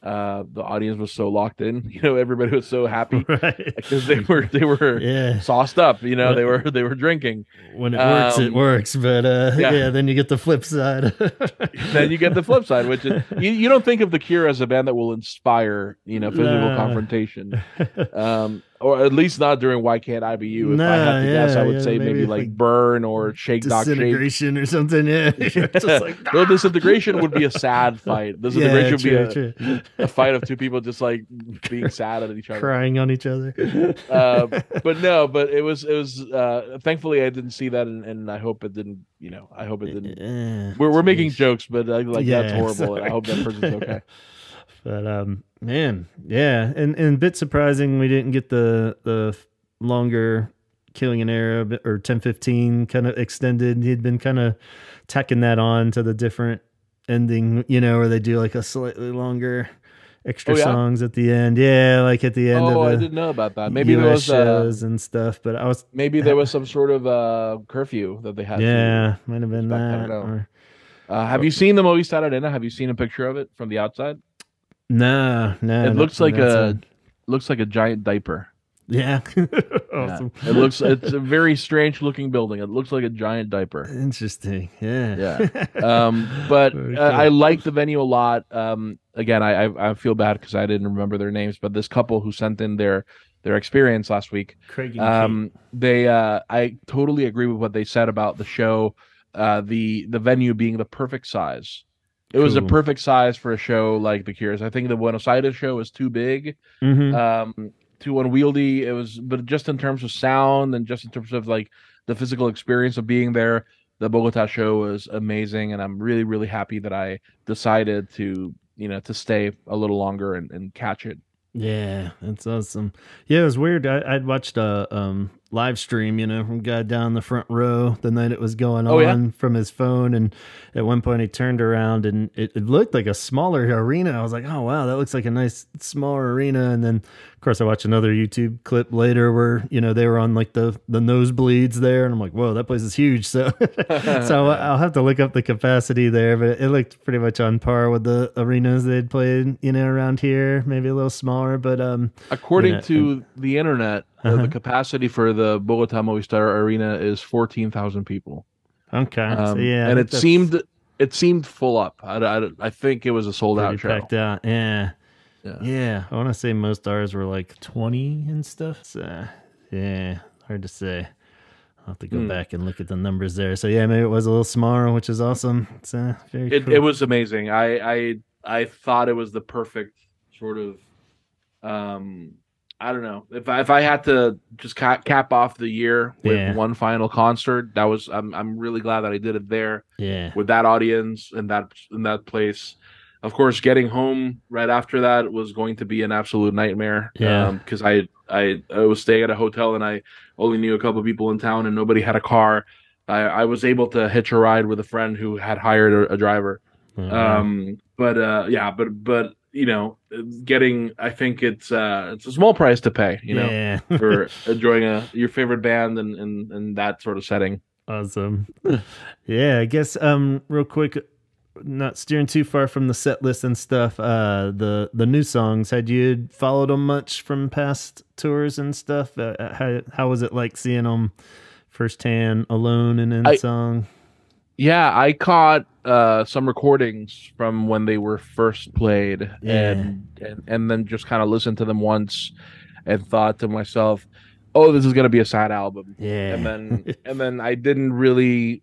the audience was so locked in. Everybody was so happy because they were sauced up. They were drinking. When it works, it works. But then you get the flip side. Then you get the flip side, which is you don't think of The Cure as a band that will inspire physical confrontation. Or at least not during Why Can't I Be You? If I had to guess, I would say maybe like Burn or Shake Doc Shake. Disintegration or something, Just like, well, Disintegration would be a sad fight. Disintegration would be a fight of 2 people just like being sad at each other. Crying on each other. But it was thankfully I didn't see that, and I hope it didn't, I hope it didn't. We're making jokes, but that's horrible, and I hope that person's okay. But man, and a bit surprising we didn't get the longer Killing an Era or 10:15 kind of extended. He'd been kind of tacking that on to the different ending, where they do like a slightly longer extra songs at the end. Yeah, like at the end of I didn't know about that. Maybe there was shows and stuff, but there was some sort of curfew that they had. Yeah, might have been that. I don't know. Have you seen the Movistar Arena? Have you seen a picture of it from the outside? No. It looks like a giant diaper. Yeah. Awesome. Yeah. It's a very strange looking building. It looks like a giant diaper. Interesting. Yeah. But cool. I like the venue a lot. Again, I feel bad because I didn't remember their names, but this couple who sent in their experience last week, Craig and Kate. I totally agree with what they said about the show, the venue being the perfect size. It was a perfect size for a show like The Cure's. I think the Buenos Aires show was too big, too unwieldy. It was, but just in terms of sound and just in terms of like the physical experience of being there, the Bogotá show was amazing, and I'm really, really happy that I decided to stay a little longer and catch it. Yeah, that's awesome. Yeah, it was weird. I'd watched live stream, from guy down the front row the night it was going on from his phone. And at one point he turned around and it looked like a smaller arena. I was like, oh, wow, that looks like a nice smaller arena. And then, of course, I watched another YouTube clip later where, they were on like the nosebleeds there. And I'm like, whoa, that place is huge. So, so I'll have to look up the capacity there. But it looked pretty much on par with the arenas they'd played, around here, maybe a little smaller. But according to the internet, the capacity for the Bogotá Movistar Arena is 14,000 people. Okay, so yeah, and it seemed full up. I think it was a sold out show. Packed out, yeah. I want to say most ours were like 20 and stuff. So, yeah, hard to say. I'll have to go back and look at the numbers there. So yeah, maybe it was a little smaller, which is awesome. It's very cool. It was amazing. I thought it was the perfect sort of. I don't know if I had to just cap off the year with one final concert. That was I'm really glad that I did it there. With that audience and that place. Of course, getting home right after that was going to be an absolute nightmare. Because I was staying at a hotel and I only knew a couple of people in town and nobody had a car. I was able to hitch a ride with a friend who had hired a driver. But I think it's a small price to pay, for enjoying your favorite band and that sort of setting. Awesome. Yeah, I guess real quick, not steering too far from the set list and stuff. The new songs, had you followed them much from past tours and stuff? How was it like seeing them firsthand, alone and in song? Yeah, I caught some recordings from when they were first played, and then just kind of listened to them once, and thought to myself, "Oh, this is gonna be a sad album." And then I didn't really,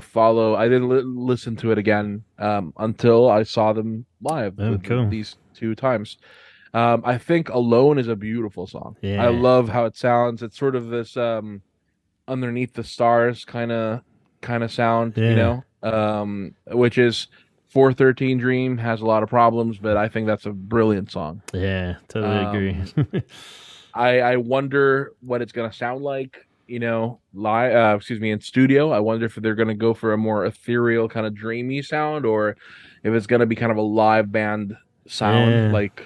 follow. I didn't listen to it again until I saw them live these two times. I think "Alone" is a beautiful song. I love how it sounds. It's sort of this underneath the stars kind of sound, which is 413 Dream has a lot of problems, but I think that's a brilliant song. Yeah, totally agree. I wonder what it's going to sound like, live, in studio. I wonder if they're going to go for a more ethereal kind of dreamy sound, or if it's going to be kind of a live band sound, like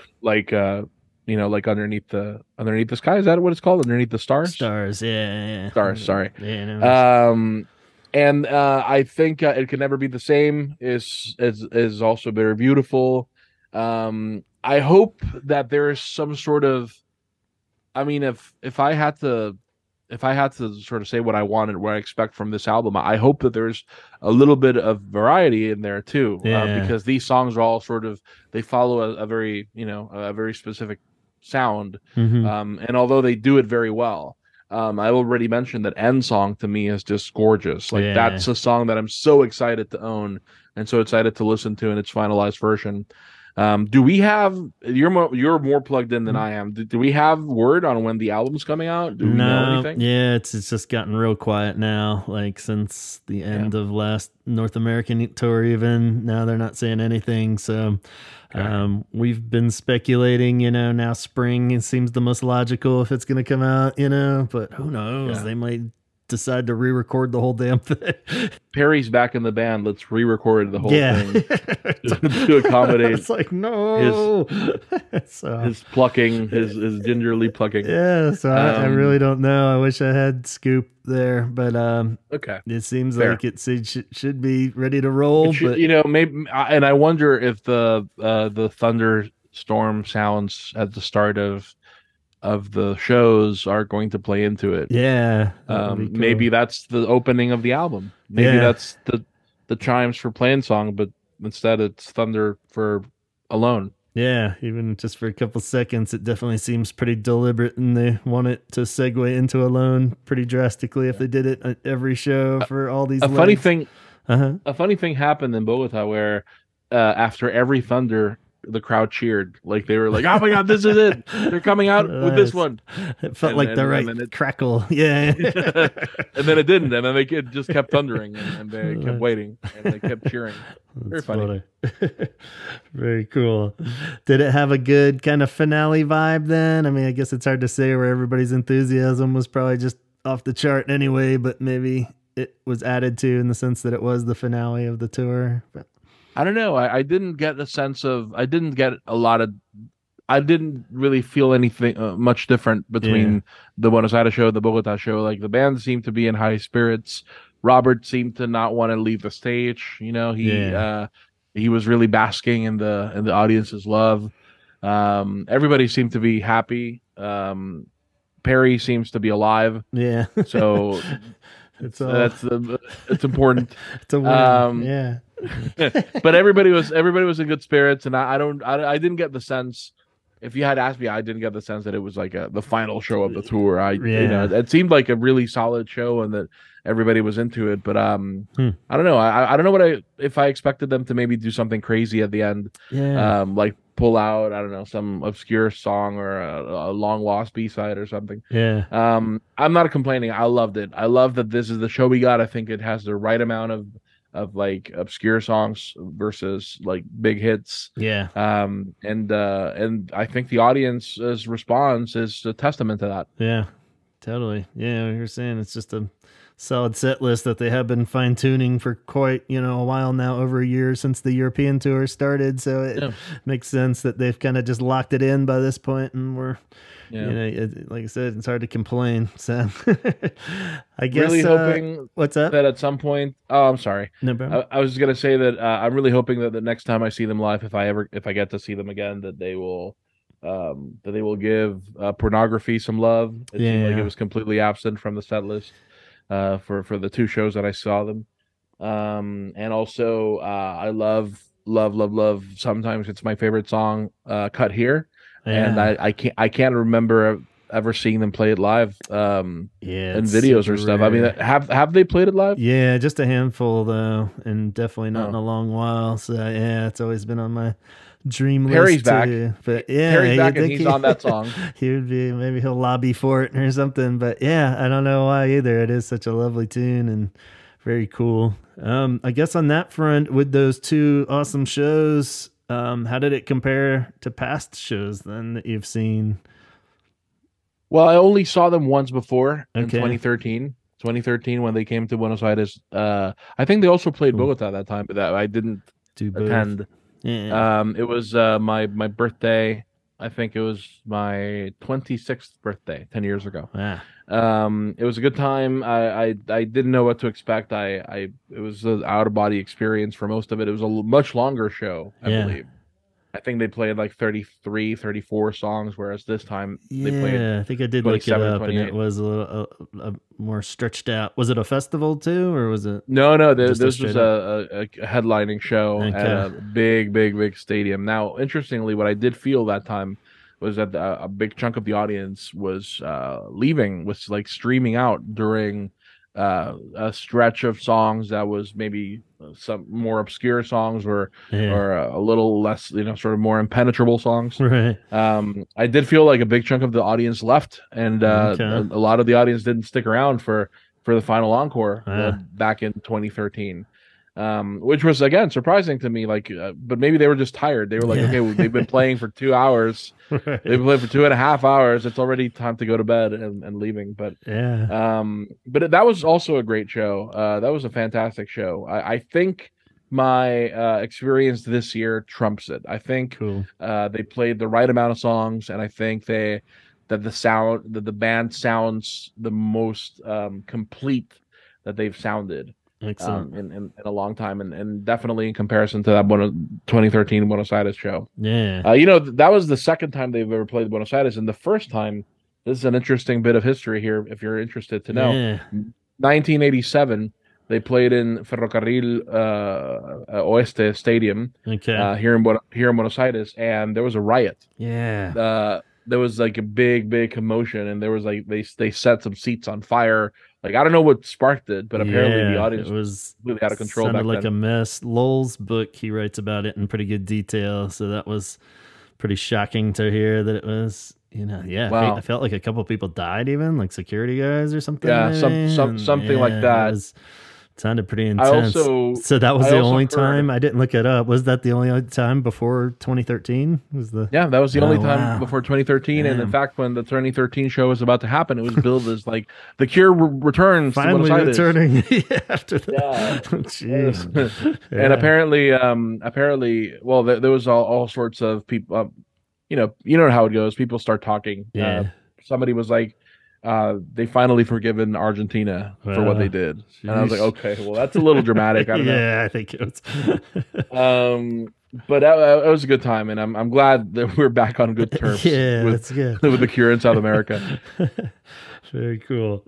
underneath the sky. Is that what it's called? Underneath the stars? Stars. Stars. Sorry. And I think It Could Never Be the Same is also very beautiful. I hope that there is some sort of, if I had to sort of say what I wanted, what I expect from this album, I hope that there's a little bit of variety in there too, because these songs are all sort of, they follow a very, a very specific sound. And although they do it very well, I already mentioned that End Song to me is just gorgeous. Like that's a song that I'm so excited to own and so excited to listen to in its finalized version. Do we have, you're more plugged in than I am. Do we have word on when the album's coming out? Do we know anything? Yeah, it's just gotten real quiet now. Like since the end of last North American tour, even now they're not saying anything. So we've been speculating, now spring it seems the most logical if it's going to come out, but who knows? They might decide to re-record the whole damn thing. Perry's back in the band. Let's re-record the whole thing to accommodate. It's like no, his plucking, his gingerly plucking. Yeah, so I really don't know. I wish I had scoop there, but it seems like it should be ready to roll. But maybe, and I wonder if the thunderstorm sounds at the start of the shows are going to play into it. Cool. Maybe that's the opening of the album. Maybe that's the chimes for Plain Song, but instead it's thunder for Alone. Yeah, even just for a couple seconds, it definitely seems pretty deliberate, and they want it to segue into Alone pretty drastically if they did it at every show for all these. Funny thing happened in Bogota where after every thunder, the crowd cheered. Like they were like, "Oh my god, this is it! They're coming out with this one." It felt like the right crackle, yeah. And then it didn't, and then it just kept thundering, and they kept waiting, and they kept cheering. Very funny. Very cool. Did it have a good kind of finale vibe then? I mean, I guess it's hard to say where everybody's enthusiasm was probably just off the chart anyway, but maybe it was added to in the sense that it was the finale of the tour. But I don't know. I didn't get a sense of. I didn't get a lot of. I didn't really feel anything much different between the Buenos Aires show and the Bogotá show. Like the band seemed to be in high spirits. Robert seemed to not want to leave the stage. You know, he was really basking in the audience's love. Everybody seemed to be happy. Perry seems to be alive. Yeah. So it's important. It's a win. Yeah. But everybody was in good spirits, and I didn't get the sense. If you had asked me, I didn't get the sense that it was like the final show of the tour. You know, it seemed like a really solid show, and that everybody was into it. But I don't know. I don't know if I expected them to maybe do something crazy at the end. Yeah. Like pull out, I don't know, some obscure song or a long lost B-side or something. Yeah. I'm not complaining. I loved it. I love that this is the show we got. I think it has the right amount of like obscure songs versus like big hits. Yeah. And I think the audience's response is a testament to that. Yeah. Totally. Yeah, you're saying it's just a solid set list that they have been fine tuning for quite, a while now, over a year since the European tour started. So it makes sense that they've kind of just locked it in by this point, and we're, like I said, it's hard to complain. So I guess really hoping what's up that at some point. Oh, I'm sorry. No problem. I was gonna say that I'm really hoping that the next time I see them live, if I get to see them again, that they will give Pornography some love. It seemed like it was completely absent from the set list for the two shows that I saw them. And also I love Sometimes It's My Favorite Song, Cut Here. And I can't remember ever seeing them play it live in videos or stuff. Rare. I mean, have they played it live? Yeah, just a handful though, and definitely not in a long while. So it's always been on my dream Perry's list back. Too. But Perry's back, and he's on that song. He would be, maybe he'll lobby for it or something. But I don't know why either. It is such a lovely tune and very cool. I guess on that front, with those two awesome shows, how did it compare to past shows then that you've seen? Well, I only saw them once before in 2013. 2013 when they came to Buenos Aires. I think they also played Bogotá that time, but that I didn't attend. Yeah. It was my birthday. I think it was my 26th birthday 10 years ago. Yeah. It was a good time. I didn't know what to expect. It was an out of body experience for most of it. It was a much longer show, I believe. I think they played like 33, 34 songs, whereas this time they played. I think I did look it up, and it was a little more stretched out. Was it a festival too, or was it? No. This was a headlining show at a big stadium. Now, interestingly, what I did feel that time was that a big chunk of the audience was leaving, was like streaming out during a stretch of songs that was maybe some more obscure songs or a little less, sort of more impenetrable songs. Right. I did feel like a big chunk of the audience left, and a lot of the audience didn't stick around for the final encore back in 2013. Which was again surprising to me. Like, but maybe they were just tired. They were like, okay, they've been playing for 2 hours. Right. They've played for 2.5 hours. It's already time to go to bed and leaving. But but that was also a great show. That was a fantastic show. I think my experience this year trumps it. I think they played the right amount of songs, and I think that the band sounds the most complete that they've sounded. Excellent. In a long time, and definitely in comparison to that 2013 Buenos Aires show. Yeah. That was the second time they've ever played Buenos Aires, and the first time, this is an interesting bit of history here if you're interested to know. 1987, they played in Ferrocarril Oeste Stadium here in Buenos Aires, and there was a riot. Yeah. There was like a big commotion, and there was like they set some seats on fire. Like, I don't know what sparked it, but apparently the audience was really out of control. Sounded back like then. a mess. Lowell's book, he writes about it in pretty good detail, so that was pretty shocking to hear that it was. Wow. I felt like a couple of people died, even like security guys or something. Yeah, something like that. It was Sounded pretty intense. So that was the only time? I didn't look it up. Was that the only time before 2013? Yeah, that was the only time before 2013. Damn. And in fact, when the 2013 show was about to happen, it was billed as like The Cure returns finally to Buenos Aires. Returning after that. Yeah. Jeez. And apparently, well, there was all sorts of people. You know how it goes. People start talking. Yeah. Somebody was like, they finally forgiven Argentina for what they did. And I was like, okay, well, that's a little dramatic. I don't know. Yeah, I think it was. But it was a good time, and I'm glad that we're back on good terms that's good. with the Cure in South America. Very cool.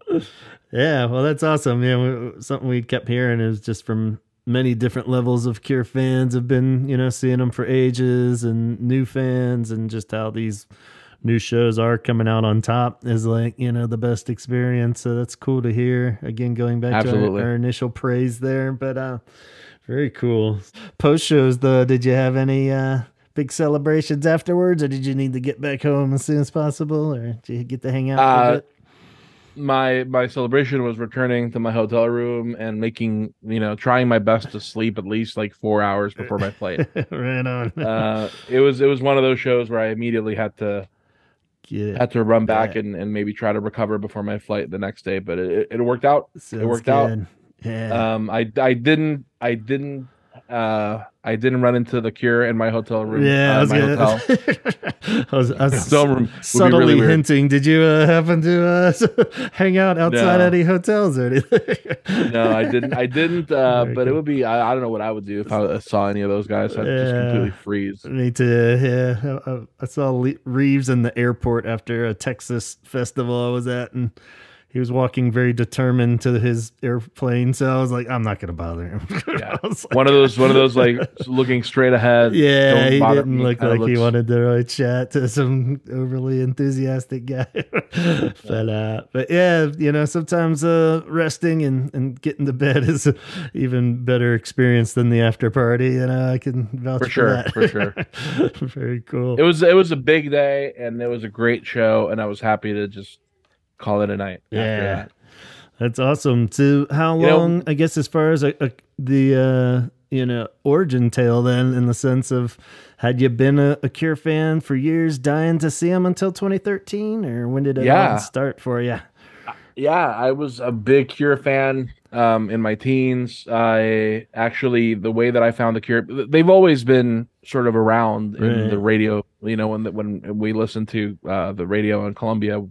Yeah, well, that's awesome. Yeah, something we kept hearing is just from many different levels of Cure fans have been, seeing them for ages, and new fans, and just how these new shows are coming out on top is like, the best experience. So that's cool to hear. Again, going back to our initial praise there, but very cool. Post shows though, did you have any big celebrations afterwards, or did you need to get back home as soon as possible, or did you get to hang out for a bit? My celebration was returning to my hotel room and making, trying my best to sleep at least like 4 hours before my flight. Right on. It was one of those shows where I immediately had to run back and maybe try to recover before my flight the next day, but it worked out. Sounds it worked good. Out. Yeah. I didn't run into the Cure in my hotel room. Yeah, I was subtly really hinting. Did you happen to hang out outside any hotels or anything? No, I didn't. But it would be. I don't know what I would do if I saw any of those guys. I'd just completely freeze. Me too. Yeah, I saw Reeves in the airport after a Texas festival I was at, and he was walking very determined to his airplane, so I was like, I'm not gonna bother him. Yeah. One of those like looking straight ahead. Yeah, he didn't look like he wanted to really chat to some overly enthusiastic guy. But yeah, sometimes resting and getting to bed is an even better experience than the after party. I can vouch for that. For sure. Very cool. It was a big day, and it was a great show, and I was happy to just call it a night. Yeah, that's awesome. So how long, I guess, as far as the origin tale then, in the sense of, had you been a Cure fan for years, dying to see them until 2013, or when did it start for you? Yeah, I was a big Cure fan in my teens. I actually, the way that I found the Cure, they've always been sort of around in the radio. When we listened to the radio in Colombia,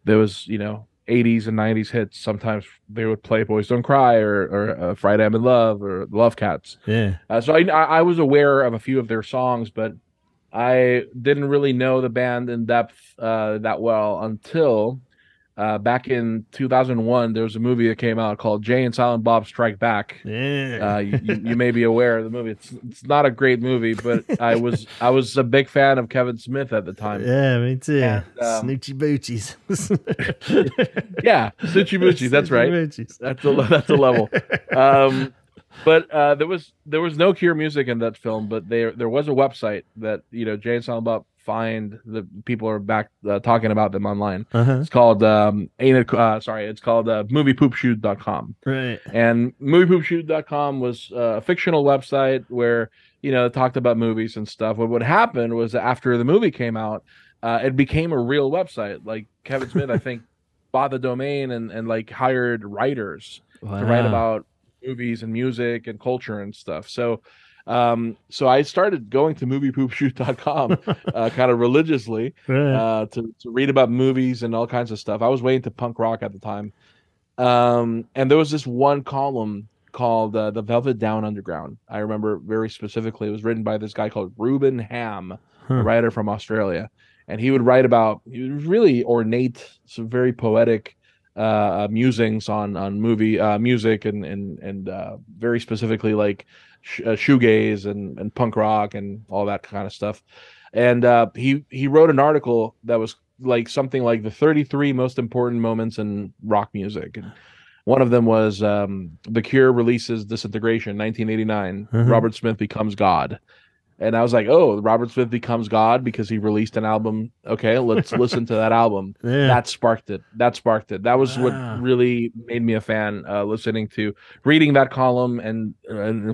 there was, 80s and 90s hits. Sometimes they would play Boys Don't Cry or Friday I'm in Love or Love Cats. Yeah. So I was aware of a few of their songs, but I didn't really know the band in depth that well until back in 2001. There was a movie that came out called Jay and Silent Bob Strike Back. Yeah. You may be aware of the movie. It's not a great movie, but I was a big fan of Kevin Smith at the time. Yeah, me too. And, Snoochie Boochies. Yeah, Snoochie Boochies. That's right. Boochies. That's a level. But there was no Cure music in that film, but there was a website that Jay and Silent Bob find the people are back talking about them online. It's called it's called moviepoopshoot.com. Right. And moviepoopshoot.com was a fictional website where it talked about movies and stuff. What would happen was after the movie came out, it became a real website. Like Kevin Smith, I think, bought the domain and like hired writers to write about movies and music and culture and stuff. So I started going to moviepoopshoot.com kind of religiously to read about movies and all kinds of stuff. I was way into punk rock at the time. And there was this one column called The Velvet Down Underground. I remember very specifically. It was written by this guy called Reuben Ham, a writer from Australia. And he would write about, he was really ornate, some very poetic musings on movie music and very specifically like shoegaze and punk rock and all that kind of stuff. And he wrote an article that was like something like the 33 most important moments in rock music, and one of them was The Cure releases Disintegration, 1989. Robert Smith becomes God. And I was like, oh, Robert Smith becomes God because he released an album. Okay, let's listen to that album. Yeah. That sparked it. That was what really made me a fan, reading that column and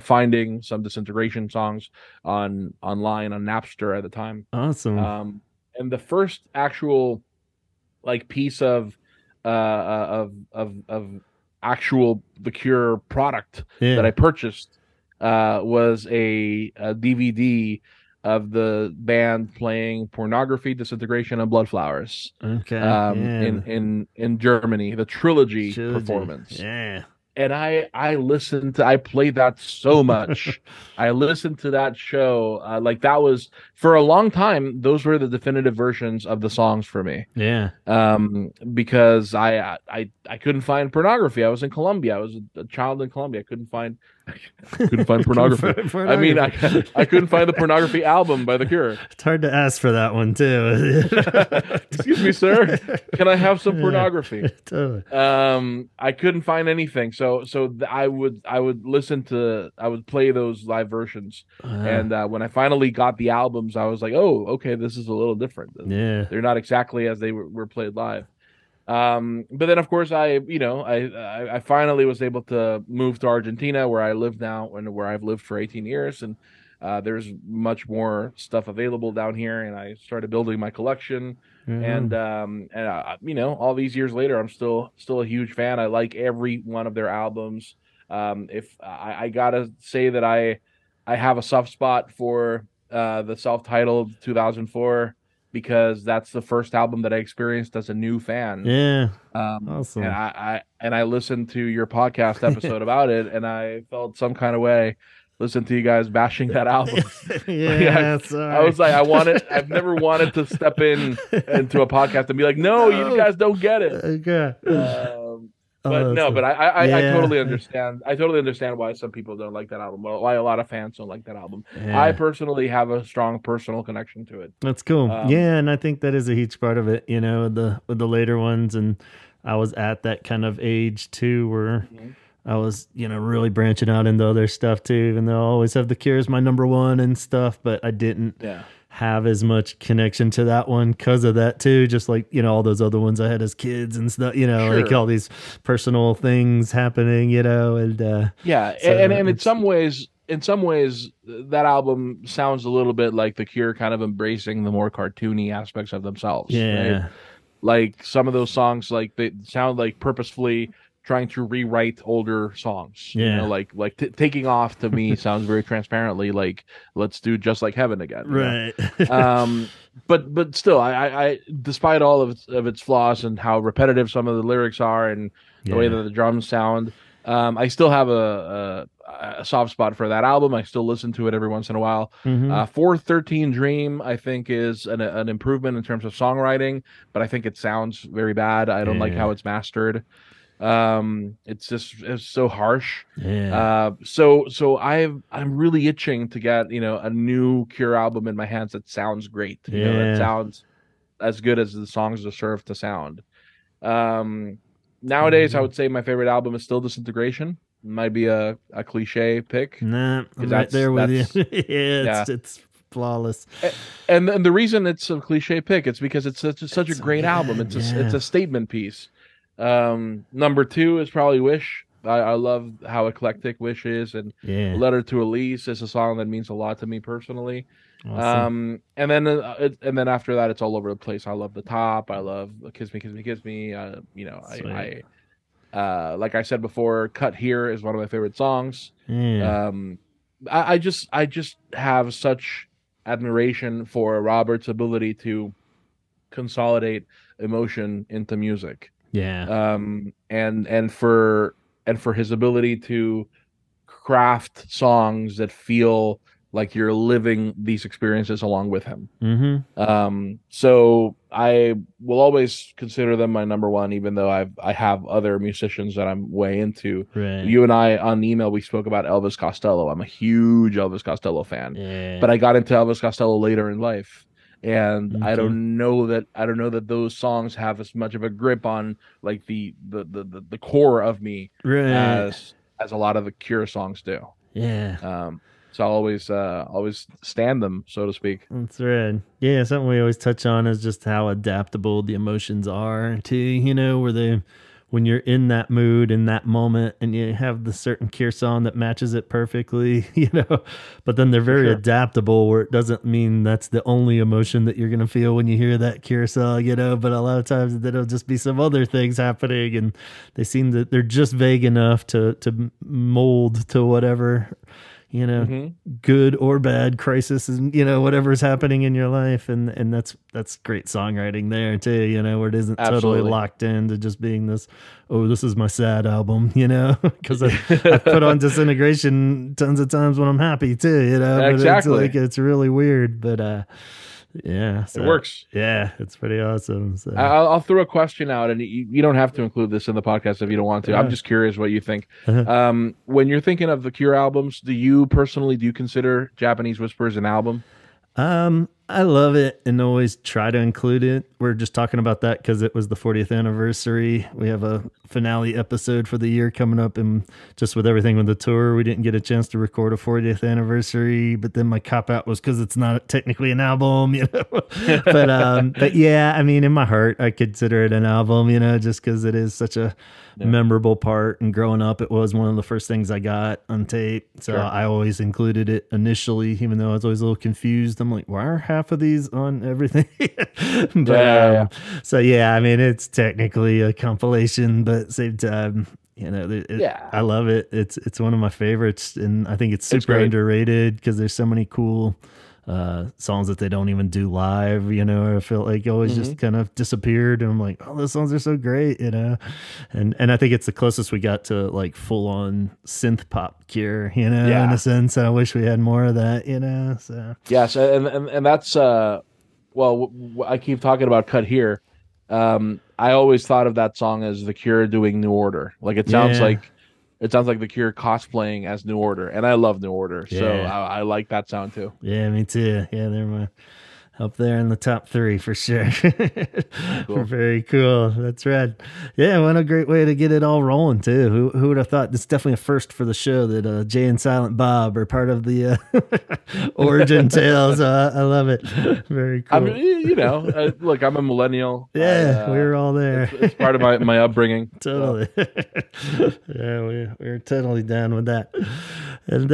finding some Disintegration songs online on Napster at the time. Awesome. And the first actual like piece of actual The Cure product that I purchased was a DVD of the band playing Pornography, Disintegration, and Blood Flowers. In Germany, the trilogy performance. Yeah. And I played that so much. I listened to that show. Like that was for a long time. Those were the definitive versions of the songs for me. Yeah. Because I couldn't find Pornography. I was in Colombia. I was a child in Colombia. I couldn't find Pornography. I mean, I couldn't find the Pornography album by The Cure. It's hard to ask for that one too. Excuse me, sir. Can I have some Pornography? Totally. I couldn't find anything. So I would play those live versions. And when I finally got the albums, I was like, oh, okay, this is a little different. Yeah. They're not exactly as they were played live. But then, of course, I finally was able to move to Argentina, where I live now and where I've lived for 18 years. And there's much more stuff available down here. And I started building my collection. And all these years later, I'm still a huge fan. I like every one of their albums. If I gotta say that I have a soft spot for the self-titled 2004. Because that's the first album that I experienced as a new fan. Yeah, awesome. And I listened to your podcast episode about it, and I felt some kind of way. Listen to you guys bashing that album. I was like, I've never wanted to step into a podcast and be like, no, you guys don't get it. Okay. But I totally understand. I totally understand why some people don't like that album. Why a lot of fans don't like that album. Yeah. I personally have a strong personal connection to it. That's cool. And I think that is a huge part of it. With the later ones, and I was at that kind of age too, where I was, really branching out into other stuff too. Even though I always have The Cure as my number one and stuff, but I didn't. Have as much connection to that one because of that too, just like all those other ones I had as kids and stuff, like all these personal things happening, and and in some ways that album sounds a little bit like The Cure kind of embracing the more cartoony aspects of themselves. Right? Like some of those songs, like they sound like purposefully trying to rewrite older songs. Like Taking Off to me sounds very transparently like let's do Just Like Heaven again. Right. But still, I despite all of its flaws and how repetitive some of the lyrics are and the way that the drums sound, I still have a soft spot for that album. I still listen to it every once in a while. 413 Dream, I think, is an improvement in terms of songwriting, but I think it sounds very bad. I don't like how it's mastered. It's so harsh. So I'm really itching to get a new Cure album in my hands that sounds great. That sounds as good as the songs deserve to sound. Nowadays, I would say my favorite album is still Disintegration. Might be a cliche pick. Nah, I'm right there with you. It's flawless. And the reason it's a cliche pick, it's because it's such a great album. It's a statement piece. Number 2 is probably Wish. I love how eclectic Wish is, and Letter to Elise is a song that means a lot to me personally. Awesome. And then after that, it's all over the place. I love The Top. I love Kiss Me, Kiss Me, Kiss Me. I like I said before, Cut Here is one of my favorite songs. I just have such admiration for Robert's ability to consolidate emotion into music. And for his ability to craft songs that feel like you're living these experiences along with him. So I will always consider them my number one, even though I have other musicians that I'm way into. You and I on email, we spoke about Elvis Costello. I'm a huge Elvis Costello fan, but I got into Elvis Costello later in life. And I don't know that those songs have as much of a grip on like the core of me as a lot of the Cure songs do. So I'll always stand them, so to speak. That's right. Yeah, something we always touch on is just how adaptable the emotions are too, where when you're in that mood in that moment and you have the certain Cure song that matches it perfectly, but then they're very adaptable where it doesn't mean that's the only emotion that you're going to feel when you hear that Cure song, but a lot of times there'll just be some other things happening and they seem that they're just vague enough to mold to whatever good or bad crisis and whatever's happening in your life, and that's great songwriting there too, where it isn't totally locked into just being this, oh, this is my sad album, because I put on Disintegration tons of times when I'm happy too, but exactly. it's really weird, but yeah, so, it works. Yeah, it's pretty awesome. So. I'll throw a question out, and you don't have to include this in the podcast if you don't want to. I'm just curious what you think. When you're thinking of the Cure albums, do you consider Japanese Whispers an album? I love it and always try to include it. We're just talking about that because it was the 40th anniversary. We have a finale episode for the year coming up, and just with everything with the tour, we didn't get a chance to record a 40th anniversary. But then my cop out was because it's not technically an album, but yeah, I mean, in my heart, I consider it an album, just because it is such a memorable part. And growing up, it was one of the first things I got on tape, so I always included it initially, even though I was always a little confused. I'm like, why are half of these on everything? But so yeah, I mean, it's technically a compilation, but at the same time, I love it. It's one of my favorites, and I think it's super underrated because there's so many cool songs that they don't even do live, I feel like always just kind of disappeared, and I'm like, oh, those songs are so great, and I think it's the closest we got to like full on synth pop Cure, in a sense. I wish we had more of that, so yes. And that's well, I keep talking about Cut Here. I always thought of that song as the Cure doing New Order. Like it sounds like the Cure cosplaying as New Order, and I love New Order, so I like that sound too. Yeah, me too. Yeah, they're up there in the top 3 for sure. Cool. Very cool. That's right. Yeah, what a great way to get it all rolling too. Who would have thought? This is definitely a first for the show that Jay and Silent Bob are part of the origin tales. I love it. Very cool. I mean, look, I'm a millennial. Yeah, we were all there. It's part of my upbringing. Totally. So. Yeah, we're totally down with that. And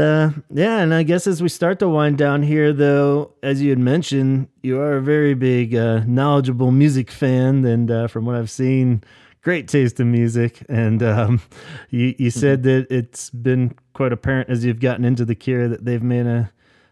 and I guess as we start to wind down here, though, as you had mentioned, you are a very big, knowledgeable music fan, and from what I've seen, great taste in music. And you said that it's been quite apparent as you've gotten into the Cure that they've made a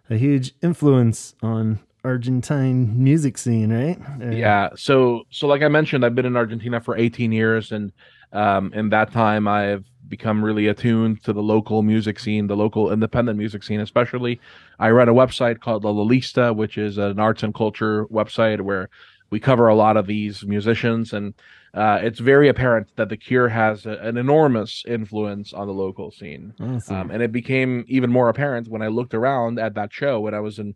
huge influence on Argentine music scene, right? Yeah. So like I mentioned, I've been in Argentina for 18 years, and in that time, I've become really attuned to the local music scene, the local independent music scene, especially. I run a website called La Lista, which is an arts and culture website where we cover a lot of these musicians, and it's very apparent that the Cure has an enormous influence on the local scene. Awesome. And it became even more apparent when I looked around at that show when I was in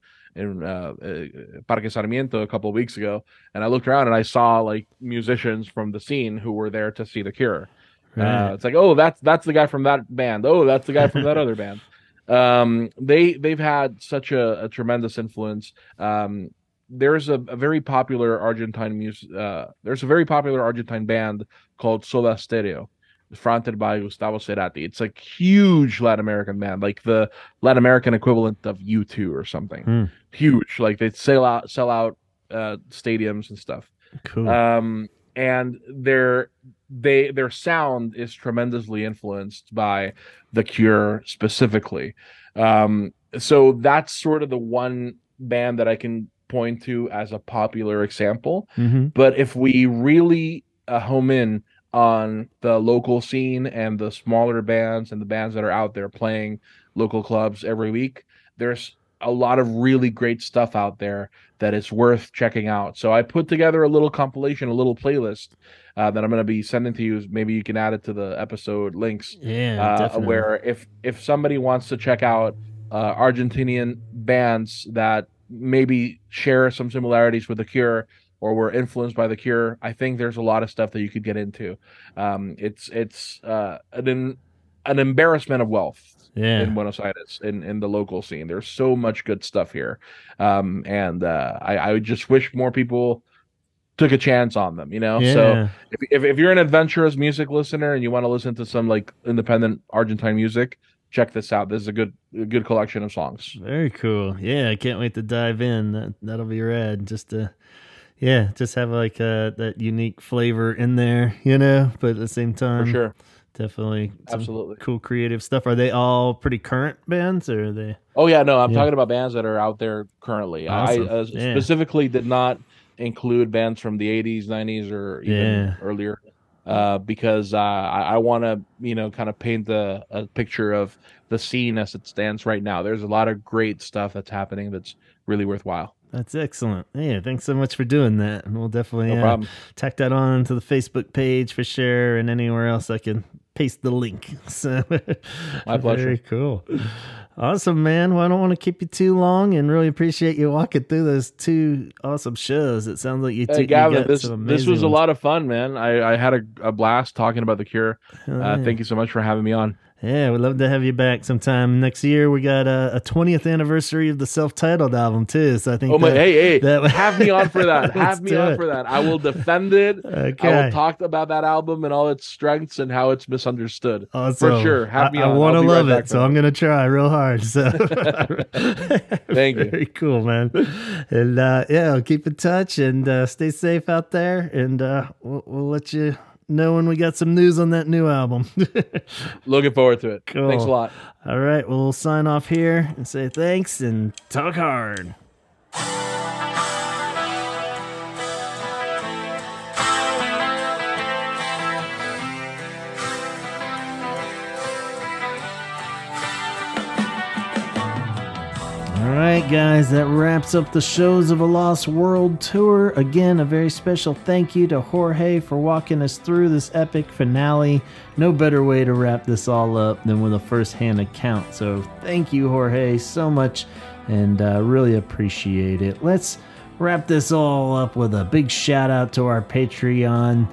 Parque Sarmiento a couple of weeks ago, and I looked around and I saw like musicians from the scene who were there to see the Cure. Right. It's like, oh, that's the guy from that band. Oh, that's the guy from that other band. They've had such a tremendous influence. There's a very popular Argentine there's a very popular Argentine band called Soda Stereo, fronted by Gustavo Cerati. It's a huge Latin American band, like the Latin American equivalent of U2 or something. Huge, like they sell out stadiums and stuff. Cool. And their sound is tremendously influenced by the Cure specifically. So that's sort of the one band that I can point to as a popular example. But if we really home in on the local scene and the smaller bands and the bands that are out there playing local clubs every week, there's a lot of really great stuff out there that is worth checking out. So I put together a little compilation, a little playlist that I'm going to be sending to you. Maybe you can add it to the episode links. Yeah, definitely. Where if somebody wants to check out Argentinian bands that maybe share some similarities with The Cure or were influenced by The Cure, I think there's a lot of stuff that you could get into. an embarrassment of wealth. Yeah. In Buenos Aires, in the local scene. There's so much good stuff here. I would just wish more people took a chance on them, you know? Yeah. So if you're an adventurous music listener and you want to listen to some like independent Argentine music, check this out. This is a good collection of songs. Very cool. Yeah, I can't wait to dive in. That'll be rad. Just to just have like that unique flavor in there, you know, but at the same time, For sure. Definitely Absolutely cool creative stuff. Are they all pretty current bands, or are they? Oh yeah, no, I'm talking about bands that are out there currently. Awesome. I specifically did not include bands from the 80s, 90s, or even earlier, because I want to, you know, kind of paint a picture of the scene as it stands right now. There's a lot of great stuff that's happening that's really worthwhile. That's excellent. Yeah, thanks so much for doing that. And we'll definitely No problem. tack that on to the Facebook page for sure, and anywhere else I can paste the link. So my pleasure. Very cool. Awesome, man. Well, I don't want to keep you too long, and really appreciate you walking through those 2 awesome shows. It sounds like you took Gavin, this was a lot of fun, man. I had a blast talking about The Cure. Thank you so much for having me on. Yeah, we'd love to have you back sometime next year. We got a 20th anniversary of the self-titled album too, so I think. Hey, have me on for that. Have me on for that. I will defend it. Okay. I will talk about that album and all its strengths and how it's misunderstood. Awesome. For sure. Have me on. I want to love it, so I'm gonna try real hard. So, thank you. Very cool, man. And I'll keep in touch and stay safe out there. And we'll let you know when we got some news on that new album. Looking forward to it. Cool. Thanks a lot. All right, we'll sign off here and say thanks and talk hard. All right, guys, that wraps up the Shows of a Lost World tour. Again, a very special thank you to Jorge for walking us through this epic finale. No better way to wrap this all up than with a first-hand account. So thank you, Jorge, so much, and really appreciate it. Let's wrap this all up with a big shout-out to our Patreon.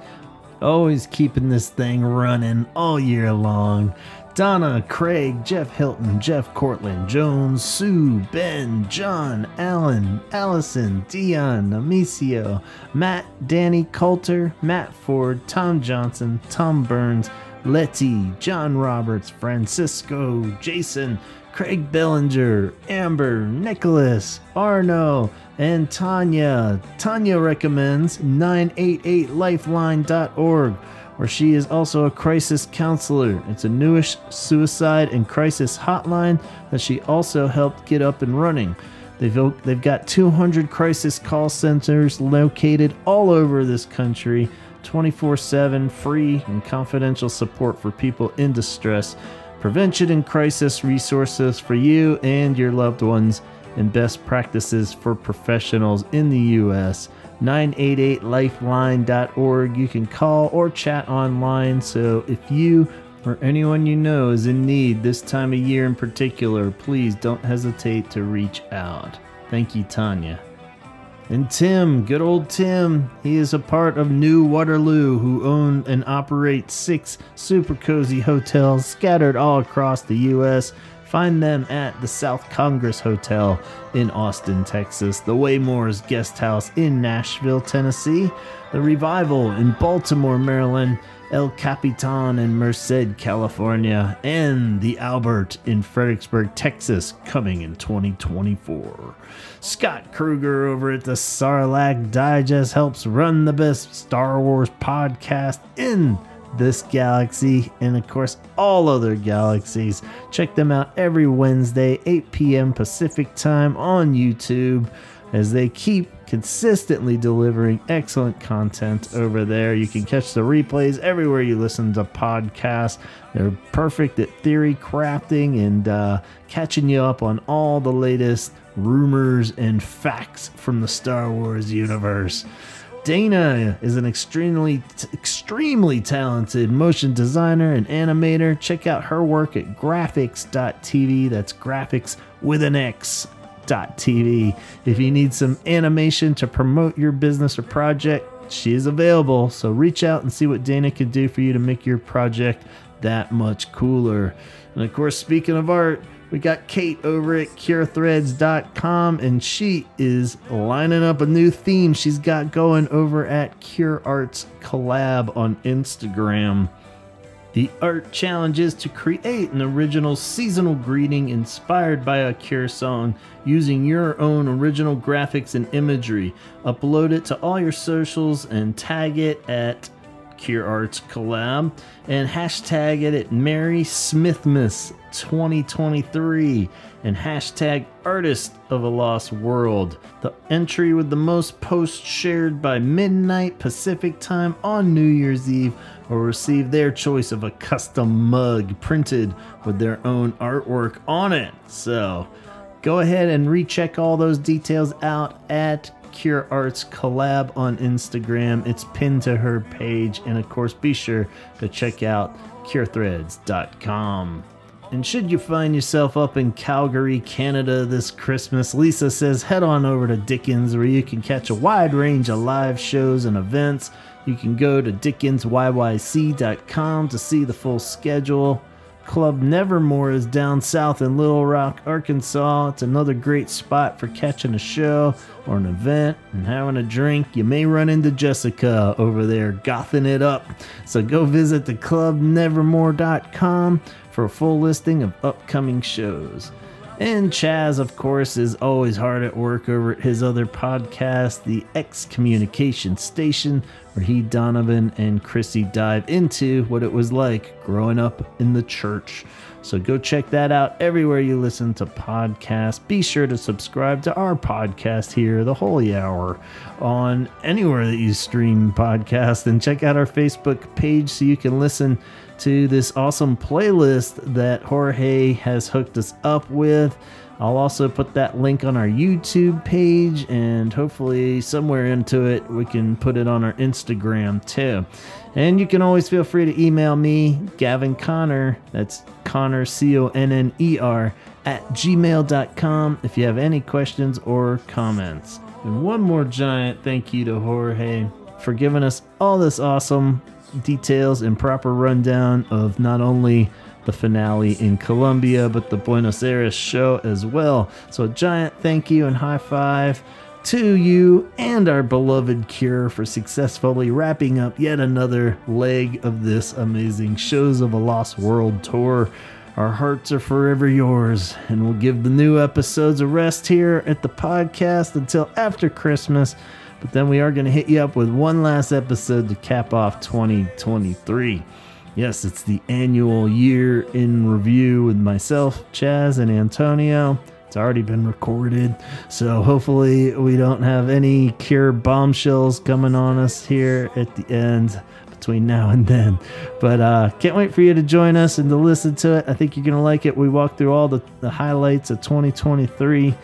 Always keeping this thing running all year long. Donna, Craig, Jeff Hilton, Jeff Cortland, Jones, Sue, Ben, John, Alan, Allison, Dion, Amicio, Matt, Danny Coulter, Matt Ford, Tom Johnson, Tom Burns, Letty, John Roberts, Francisco, Jason, Craig Bellinger, Amber, Nicholas, Arno, and Tanya. Tanya recommends 988lifeline.org. where she is also a crisis counselor. It's a newish suicide and crisis hotline that she also helped get up and running. They've got 200 crisis call centers located all over this country, 24/7 free and confidential support for people in distress, prevention and crisis resources for you and your loved ones, and best practices for professionals in the U.S. 988lifeline.org. You can call or chat online, so if you or anyone you know is in need this time of year in particular, please don't hesitate to reach out. Thank you, Tanya. And Tim, good old Tim, he is a part of New Waterloo, who own and operate 6 super cozy hotels scattered all across the U.S. Find them at the South Congress Hotel in Austin, Texas, the Waymore's Guest House in Nashville, Tennessee, the Revival in Baltimore, Maryland, El Capitan in Merced, California, and the Albert in Fredericksburg, Texas, coming in 2024. Scott Kruger over at the Sarlacc Digest helps run the best Star Wars podcast in this galaxy, and of course all other galaxies. Check them out every Wednesday, 8 p.m. Pacific time on YouTube, as they keep consistently delivering excellent content over there. You can catch the replays everywhere you listen to podcasts. They're perfect at theory crafting and catching you up on all the latest rumors and facts from the Star Wars universe. Dana is an extremely talented motion designer and animator. Check out her work at graphics.tv. That's graphics with an X.tv. If you need some animation to promote your business or project, she is available. So reach out and see what Dana can do for you to make your project that much cooler. And of course, speaking of art, we got Kate over at curethreads.com, and she is lining up a new theme she's got going over at Cure Arts Collab on Instagram. The art challenge is to create an original seasonal greeting inspired by a Cure song using your own original graphics and imagery. Upload it to all your socials and tag it at Cure Arts Collab and hashtag it at Merry Smithmas 2023 and hashtag Artist of a Lost World. The entry with the most posts shared by midnight Pacific time on New Year's Eve will receive their choice of a custom mug printed with their own artwork on it. So go ahead and recheck all those details out at Cure Arts Collab on Instagram. It's pinned to her page. And of course, be sure to check out curethreads.com. And should you find yourself up in Calgary, Canada this Christmas, Lisa says head on over to Dickens, where you can catch a wide range of live shows and events. You can go to dickensyyc.com to see the full schedule. Club Nevermore is down south in Little Rock, Arkansas. It's another great spot for catching a show or an event and having a drink. You may run into Jessica over there gothing it up. So go visit theclubnevermore.com for a full listing of upcoming shows. And Chaz, of course, is always hard at work over at his other podcast, the Excommunication Station, where he, Donovan, and Chrissy dive into what it was like growing up in the church. So go check that out everywhere you listen to podcasts. Be sure to subscribe to our podcast here, The Holy Hour, on anywhere that you stream podcasts, and check out our Facebook page so you can listen to this awesome playlist that Jorge has hooked us up with. I'll also put that link on our YouTube page, and hopefully somewhere into it we can put it on our Instagram too. And you can always feel free to email me, Gavin Conner, that's Conner, Conner, at gmail.com if you have any questions or comments. And one more giant thank you to Jorge for giving us all this awesome details and proper rundown of not only the finale in Colombia, but the Buenos Aires show as well. So a giant thank you and high five to you and our beloved Cure for successfully wrapping up yet another leg of this amazing Shows of a Lost World tour. Our hearts are forever yours, and we'll give the new episodes a rest here at the podcast until after Christmas. But then we are going to hit you up with one last episode to cap off 2023. Yes, it's the annual year in review with myself, Chaz, and Antonio. It's already been recorded, so hopefully we don't have any Cure bombshells coming on us here at the end between now and then. But can't wait for you to join us and to listen to it. I think you're going to like it. We walk through all the highlights of 2023.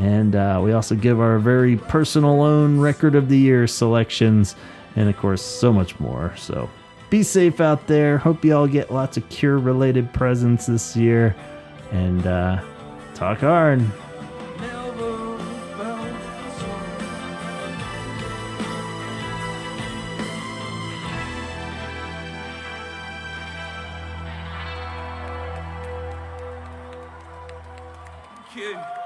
And we also give our very personal own record of the year selections, and of course so much more. So be safe out there. Hope you all get lots of Cure related presents this year, and talk hard. Yeah.